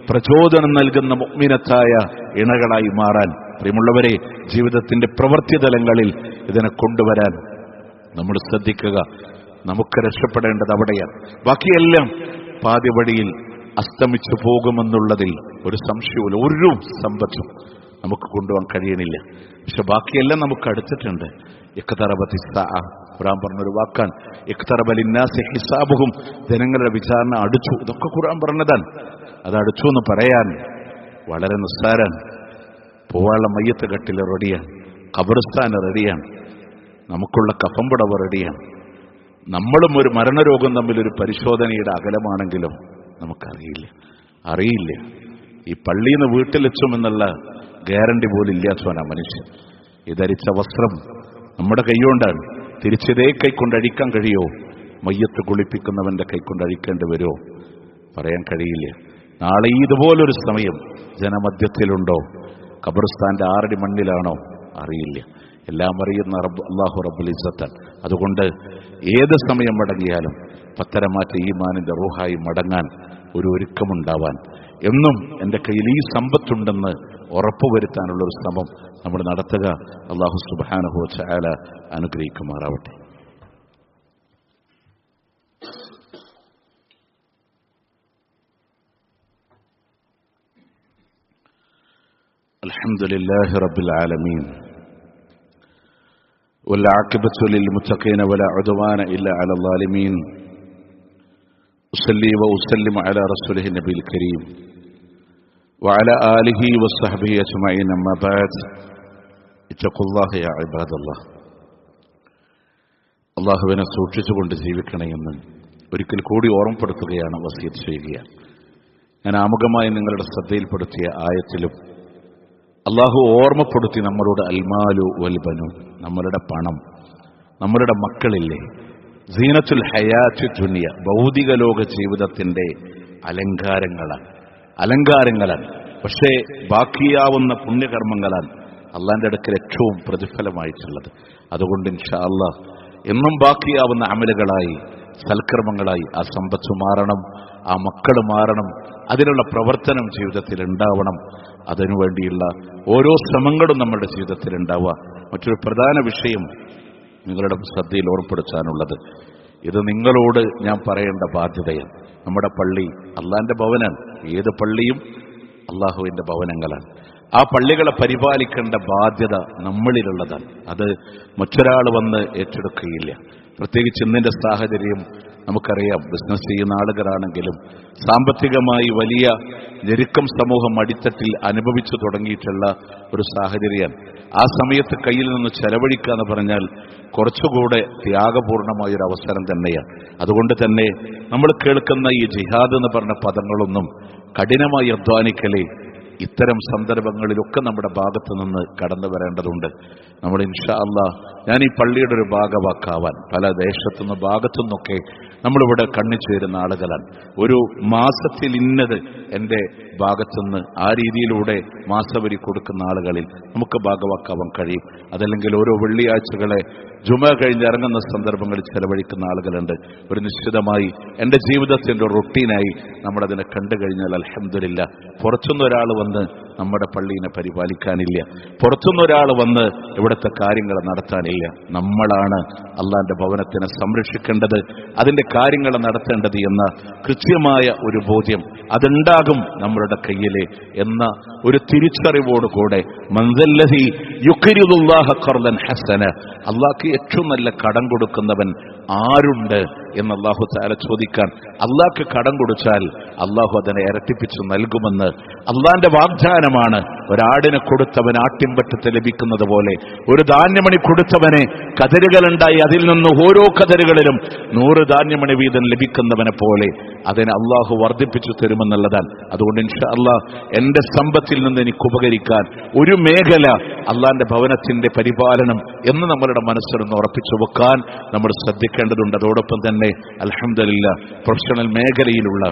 A: പ്രചോദനം നൽകുന്ന മുഅ്മിനത്തായ ഇണകളായി മാറാൻ. പ്രിയമുള്ളവരെ, ജീവിതത്തിന്റെ പ്രവൃത്തി തലങ്ങളിൽ ഇതിനെ കൊണ്ടുവരാൻ നമ്മൾ ശ്രദ്ധിക്കുക. നമുക്ക് രക്ഷപ്പെടേണ്ടത് അവിടെയാണ്. ബാക്കിയെല്ലാം പാതിവഴിയിൽ അസ്തമിച്ചു പോകുമെന്നുള്ളതിൽ ഒരു സംശയവും ഒരു സമ്പത്തും നമുക്ക് കൊണ്ടുപോകാൻ കഴിയണില്ല. പക്ഷെ ബാക്കിയെല്ലാം നമുക്ക് അടുത്തിട്ടുണ്ട്. ഖുർആൻ പറഞ്ഞൊരു വാക്കാൻ, ഇഖ്തറബ ലിന്നാസി ഹിസാബുഹും, ജനങ്ങളുടെ വിചാരണ അടുത്തു. ഇതൊക്കെ ഖുർആൻ പറഞ്ഞതാണ്. അത് അടുത്തു എന്ന് പറയാൻ വളരെ നിസ്സാരാണ്. പോവാനുള്ള മയ്യത്ത് കട്ടിൽ റെഡിയാണ്, ഖബർസ്ഥാന് റെഡിയാണ്, നമുക്കുള്ള കഫംപടവ് റെഡിയാണ്. നമ്മളും ഒരു മരണരോഗം തമ്മിലൊരു പരിശോധനയുടെ അകലമാണെങ്കിലും അറിയില്ല. ഈ പള്ളിയിൽ നിന്ന് വീട്ടിലെത്തുമെന്നുള്ള ഗ്യാരണ്ടി പോലും ഇല്ലാത്തവനാ മനുഷ്യൻ. ഈ ധരിച്ച വസ്ത്രം നമ്മുടെ കൈകൊണ്ടാണ്. തിരിച്ചതേ കൈക്കൊണ്ടഴിക്കാൻ കഴിയോ? മയ്യത്ത് കുളിപ്പിക്കുന്നവന്റെ കൈക്കൊണ്ടഴിക്കേണ്ടി വരുമോ? പറയാൻ കഴിയില്ല. നാളെ ഇതുപോലൊരു സമയം ജനമധ്യത്തിലുണ്ടോ? ഖബർസ്ഥാന്റെ 6 അടി മണ്ണിലാണോ? അറിയില്ല. എല്ലാം അറിയുന്ന അല്ലാഹു റബ്ബുൽ ഇസ്സത്താണ്. അതുകൊണ്ട് ഏത് സമയം മടങ്ങിയാലും പത്തരമാറ്റ ഈമാനിന്റെ റൂഹായി മടങ്ങാൻ ഒരു ഒരുക്കമുണ്ടാവാൻ, എന്നും എൻ്റെ കയ്യിൽ ഈ സമ്പത്തുണ്ടെന്ന് ഉറപ്പുവരുത്താനുള്ളൊരു ശ്രമം നമ്മൾ നടത്തുക. അല്ലാഹു സുബ്ഹാനഹു വ തആല അനുഗ്രഹിക്കുമാറാവട്ടെ. അൽഹംദുലില്ലാഹി റബ്ബിൽ ആലമീൻ والعاقبة للمتقين ولا عدوان إلا على الظالمين. أصلي وأسلم على رسوله النبي الكريم وعلى آله وصحبه أجمعين. أما بعد، اتقوا الله يا عباد الله. അള്ളാഹുവിനെ സൂക്ഷിച്ചുകൊണ്ട് ജീവിക്കണമെന്ന് ഒരിക്കൽ കൂടി ഓർമ്മപ്പെടുത്തുകയാണ്, വസിയത്ത് ചെയ്യുകയാണ്. ഞാൻ ആമുഖമായി നിങ്ങളുടെ ശ്രദ്ധയിൽപ്പെടുത്തിയ ആയത്തിലും അള്ളാഹു ഓർമ്മപ്പെടുത്തി നമ്മളോട് അൽമാലു വൽബനു, നമ്മളുടെ പണം, നമ്മളുടെ മക്കളില്ലേ, സീനത്തുൽ ഹയാത്ത് ദുനിയ, ഭൗതിക ലോക ജീവിതത്തിന്റെ അലങ്കാരങ്ങളാണ്. പക്ഷേ ബാക്കിയാവുന്ന പുണ്യകർമ്മങ്ങളാണ് അള്ളാന്റെ അടുക്കൽ ഏറ്റവും പ്രതിഫലമായിട്ടുള്ളത്. അതുകൊണ്ട് ഇൻഷാ അല്ലാഹ് എന്നും ബാക്കിയാവുന്ന അമലുകളായി, സൽക്കർമ്മങ്ങളായി ആ സമ്പത്ത് മാറണം, ആ മക്കൾ മാറണം, അതിനുള്ള പ്രവർത്തനം ജീവിതത്തിൽ ഉണ്ടാവണം. അതിനുവേണ്ടിയുള്ള ഓരോ ശ്രമങ്ങളും നമ്മുടെ ജീവിതത്തിൽ ഉണ്ടാവുക. മറ്റൊരു പ്രധാന വിഷയം നിങ്ങളുടെ ശ്രദ്ധയിൽ ഓർപ്പെടുത്താനുള്ളത്, ഇത് നിങ്ങളോട് ഞാൻ പറയേണ്ട ബാധ്യതയാണ്. നമ്മുടെ പള്ളി അള്ളാന്റെ ഭവനാണ്. ഏത് പള്ളിയും അള്ളാഹുവിന്റെ ഭവനങ്ങളാണ്. ആ പള്ളികളെ പരിപാലിക്കേണ്ട ബാധ്യത നമ്മളിലുള്ളതാണ്. അത് മറ്റൊരാൾ വന്ന് ഏറ്റെടുക്കുകയില്ല. പ്രത്യേകിച്ച് ഇന്നിന്റെ സാഹചര്യം നമുക്കറിയാം. ബിസിനസ് ചെയ്യുന്ന ആളുകളാണെങ്കിലും സാമ്പത്തികമായി വലിയ ഞെരുക്കം സമൂഹം അടിത്തട്ടിൽ അനുഭവിച്ചു തുടങ്ങിയിട്ടുള്ള ഒരു സാഹചര്യമാണ്. ആ സമയത്ത് കയ്യിൽ നിന്ന് ചെലവഴിക്കുക എന്ന് പറഞ്ഞാൽ കുറച്ചുകൂടെ ത്യാഗപൂർണമായൊരു അവസരം തന്നെയാണ്. അതുകൊണ്ട് തന്നെ നമ്മൾ കേൾക്കുന്ന ഈ ജിഹാദ് എന്ന് പറഞ്ഞ പദങ്ങളൊന്നും കഠിനമായി അധ്വാനിക്കലേ ഇത്തരം സന്ദർഭങ്ങളിലൊക്കെ നമ്മുടെ ഭാഗത്തു നിന്ന് കടന്നു വരേണ്ടതുണ്ട്. നമ്മൾ ഇൻഷാ അല്ലാഹ് ഞാൻ ഈ പള്ളിയുടെ ഒരു ഭാഗവാക്കാവാൻ പല ദേശത്തുനിന്ന് ഭാഗത്തുനിന്നൊക്കെ നമ്മളിവിടെ കണ്ണിച്ചേരുന്ന ആളുകളാണ്. ഒരു മാസത്തിൽ ഇന്നത് എൻ്റെ ഭാഗത്തുനിന്ന് ആ രീതിയിലൂടെ മാസവരി കൊടുക്കുന്ന ആളുകളിൽ നമുക്ക് ഭാഗവാക്കാവാൻ കഴിയും. അതല്ലെങ്കിൽ ഓരോ വെള്ളിയാഴ്ചകളെ ജുമ കഴിഞ്ഞിറങ്ങുന്ന സന്ദർഭങ്ങളിൽ ചെലവഴിക്കുന്ന ആളുകളുണ്ട്. ഒരു നിശ്ചിതമായി എൻ്റെ ജീവിതത്തിൻ്റെ ഒരു റൊട്ടീനായി നമ്മളതിനെ കണ്ടു കഴിഞ്ഞാൽ അൽഹംദുലില്ലാ, പുറത്തുനിന്നൊരാൾ വന്ന് നമ്മുടെ പള്ളീനെ പരിപാലിക്കാനില്ല, പുറത്തുനിന്നൊരാൾ വന്ന് ഇവിടുത്തെ കാര്യങ്ങൾ നടത്താനില്ല. നമ്മളാണ് അള്ളാന്റെ ഭവനത്തിനെ സംരക്ഷിക്കേണ്ടത്, അതിന്റെ കാര്യങ്ങൾ നടത്തേണ്ടത് എന്ന കൃത്യമായ ഒരു ബോധ്യം അതുണ്ടാകും നമ്മളുടെ കയ്യിലെ എന്ന ഒരു തിരിച്ചറിവോടുകൂടെ മൻസല്ലദി യുഖ്രിദുല്ലാഹ ഖർദൻ ഹസന, അള്ളാഹ്ക്ക് ഏറ്റവും നല്ല കടം കൊടുക്കുന്നവൻ ആരുണ്ട് എന്ന് അള്ളാഹു തആല ചോദിക്കാൻ, അള്ളാഹ്ക്ക് കടം കൊടുത്താൽ അള്ളാഹു അതിനെ ഇരട്ടിപ്പിച്ചു നൽകുമെന്ന് അള്ളാന്റെ വാഗ്ദാനമാണ്. ഒരാടിനെ കൊടുത്തവൻ ആട്ടിൻപറ്റത്തെ ലഭിക്കുന്നത് പോലെ, ഒരു ധാന്യമണി കൊടുത്തവനെ കതിരുകളുണ്ടായി അതിൽ നിന്ന് ഓരോ കതിരുകളിലും 100 ധാന്യമണി വീതം ലഭിക്കുന്നവനെ പോലെ അതിനെ അള്ളാഹു വർദ്ധിപ്പിച്ചു തരുമെന്നുള്ളതാണ്. അതുകൊണ്ട് ഇൻഷാ അല്ലാഹ് എന്റെ സമ്പത്തിൽ നിന്ന് എനിക്ക് ഉപകരിക്കാൻ ഒരു മേഖല അള്ളാന്റെ ഭവനത്തിന്റെ പരിപാലനം എന്ന് നമ്മളുടെ മനസ്സിലൊന്ന് ഉറപ്പിച്ചു വെക്കാൻ നമ്മൾ ശ്രദ്ധിക്കേണ്ടതുണ്ട്. അതോടൊപ്പം തന്നെ അൽഹംദുലില്ലാഹ് പ്രൊഫഷണൽ മേഖലയിലുള്ള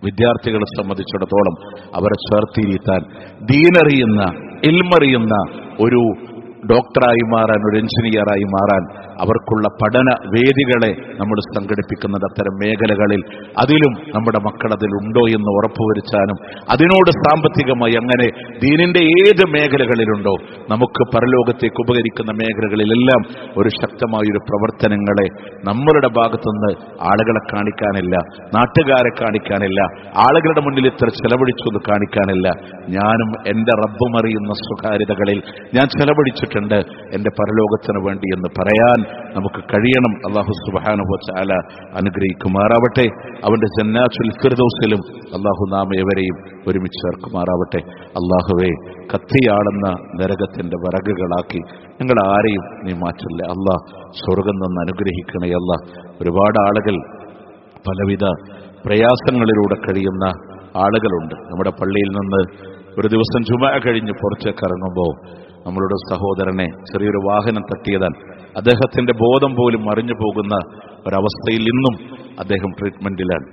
A: വിദ്യാർത്ഥികളെ സംബന്ധിച്ചിടത്തോളം അവരെ ചേർത്തിയിരുത്താൻ ദീനറിയുന്ന ഇൽമറിയുന്ന ഒരു ഡോക്ടറായി മാറാൻ, ഒരു എഞ്ചിനീയറായി മാറാൻ അവർക്കുള്ള പഠന വേദികളെ നമ്മൾ സംഘടിപ്പിക്കുന്നത് അത്തരം മേഖലകളിൽ അതിലും നമ്മുടെ മക്കൾ അതിലുണ്ടോ എന്ന് ഉറപ്പുവരുത്താനും അതിനോട് സാമ്പത്തികമായി അങ്ങനെ ദീനിന്റെ ഏത് മേഖലകളിലുണ്ടോ നമുക്ക് പരലോകത്തേക്ക് ഉപകരിക്കുന്ന മേഖലകളിലെല്ലാം ഒരു ശക്തമായൊരു പ്രവർത്തനങ്ങളെ നമ്മളുടെ ഭാഗത്തുനിന്ന് ആളുകളെ കാണിക്കാനില്ല, നാട്ടുകാരെ കാണിക്കാനില്ല, ആളുകളുടെ മുന്നിൽ ഇത്ര ചെലവഴിച്ചു എന്ന് കാണിക്കാനില്ല. ഞാനും എന്റെ റബ്ബും അറിയുന്ന സ്വകാര്യതകളിൽ ഞാൻ ചെലവഴിച്ചിട്ടുണ്ട് എന്റെ പരലോകത്തിന് വേണ്ടി എന്ന് പറയാൻ നമുക്ക് കഴിയണം. അല്ലാഹു സുബ്ഹാനഹു വ തആല അനുഗ്രഹിക്കുമാറാവട്ടെ. അവന്റെ ജന്നാത്തുൽ ഫിർദൗസിലും അല്ലാഹു നാം ഏവരെയും ഒരുമിച്ച് ചേർക്കുമാറാവട്ടെ. അല്ലാഹുവേ, കത്തിയാളുന്ന നരകത്തിന്റെ വിറകുകളാക്കി ഞങ്ങൾ ആരെയും നീ മാറ്റില്ല. അല്ലാഹ് സ്വർഗം നിന്ന് അനുഗ്രഹിക്കണേ. അല്ലാഹ് ഒരുപാട് ആളുകൾ പലവിധ പ്രയാസങ്ങളിലൂടെ കഴിയുന്ന ആളുകളുണ്ട്. നമ്മുടെ പള്ളിയിൽ നിന്ന് ഒരു ദിവസം ജുമഅ കഴിഞ്ഞ് പുറത്തേക്ക് ഇറങ്ങുമ്പോൾ നമ്മളുടെ സഹോദരനെ ചെറിയൊരു വാഹനം തട്ടിയതാണ്. അദ്ദേഹത്തിന്റെ ബോധം പോലും മറിഞ്ഞു പോകുന്ന ഒരവസ്ഥയിൽ ഇന്നും അദ്ദേഹം ട്രീറ്റ്മെന്റിലാണ്.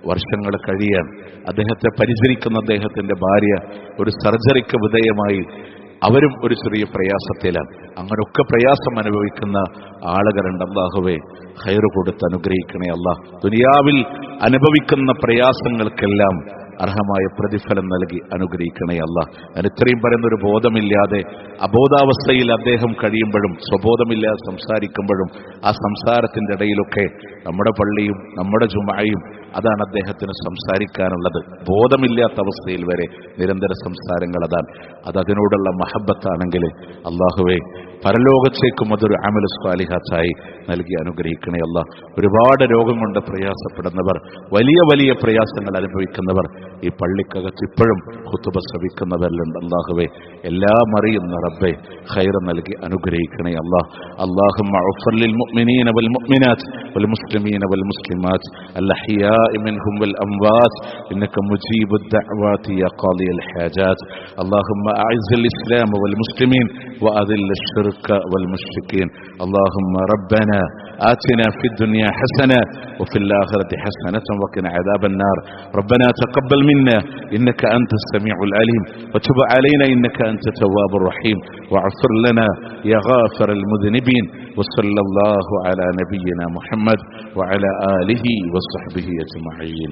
A: വർഷങ്ങൾ കഴിയാൻ അദ്ദേഹത്തെ പരിചരിക്കുന്ന അദ്ദേഹത്തിന്റെ ഭാര്യ ഒരു സർജറിക്ക് വിധേയമായി അവരും ഒരു ചെറിയ പ്രയാസത്തിലാണ്. അങ്ങനെയൊക്കെ പ്രയാസം അനുഭവിക്കുന്ന ആളുകളുണ്ട്. അല്ലാഹുവേ, ഖൈർ കൊടുത്ത് അനുഗ്രഹിക്കണേ. അല്ലാഹ് ദുനിയാവിൽ അനുഭവിക്കുന്ന പ്രയാസങ്ങൾക്കെല്ലാം അർഹമായ പ്രതിഫലം നൽകി അനുഗ്രഹിക്കണേ. അല്ലാഹ് ഞാൻ ഇത്രയും പറയുന്നൊരു ബോധമില്ലാതെ അബോധാവസ്ഥയിൽ അദ്ദേഹം കഴിയുമ്പോഴും സ്വബോധമില്ലാതെ സംസാരിക്കുമ്പോഴും ആ സംസാരത്തിന്റെ ഇടയിലൊക്കെ നമ്മുടെ പള്ളിയും നമ്മുടെ ജുമഅയും അതാണ് അദ്ദേഹത്തിന് സംസാരിക്കാനുള്ളത്. ബോധമില്ലാത്ത അവസ്ഥയിൽ വരെ നിരന്തര സംസാരങ്ങൾ അതാണ്. അതിനോടുള്ള മഹബത്താണെങ്കിൽ അല്ലാഹുവേ, പരലോകത്തേക്കും അതൊരു അമൽ സ്വാലിഹാത്തായി നൽകി അനുഗ്രഹിക്കണേ. അല്ലാഹ് ഒരുപാട് രോഗം കൊണ്ട് പ്രയാസപ്പെടുന്നവർ, വലിയ വലിയ പ്രയാസങ്ങൾ അനുഭവിക്കുന്നവർ ഈ പള്ളിക്കകത്ത് ഇപ്പോഴും ഖുതുബ ശ്രവിക്കുന്നവരിലുണ്ട്. അല്ലാഹുവേ, എല്ലാം അറിയുന്ന റബ്ബേ, ഖൈർ നൽകി അനുഗ്രഹിക്കണേ. അല്ലാഹ് അല്ലാഹുമ്മ ഉഫ്ർ ലിൽ മുഅ്മിനീന വൽ മുഅ്മിനാത്ത് വൽ മുസ്ലിമീന വൽ മുസ്ലിമാത്ത് അൽ അഹ്യാഇ മിൻഹും വൽ അംവാത്ത് ഇന്നക മുജീബുദ് ദഅവാതി യാ ഖാദിയൽ ഹാജാത്ത്. അല്ലാഹുമ്മ അഇസ്ൽ ഇസ്ലാം വൽ മുസ്ലിമീൻ വഅദിൽ الشرك والمشركين. اللهم ربنا آتنا في الدنيا حسنة وفي الآخرة حسنة وقنا عذاب النار. ربنا تقبل منا إنك أنت السميع العليم وتب علينا إنك أنت التواب الرحيم واغفر لنا يا غافر المذنبين. وصلى الله على نبينا محمد وعلى آله وصحبه أجمعين.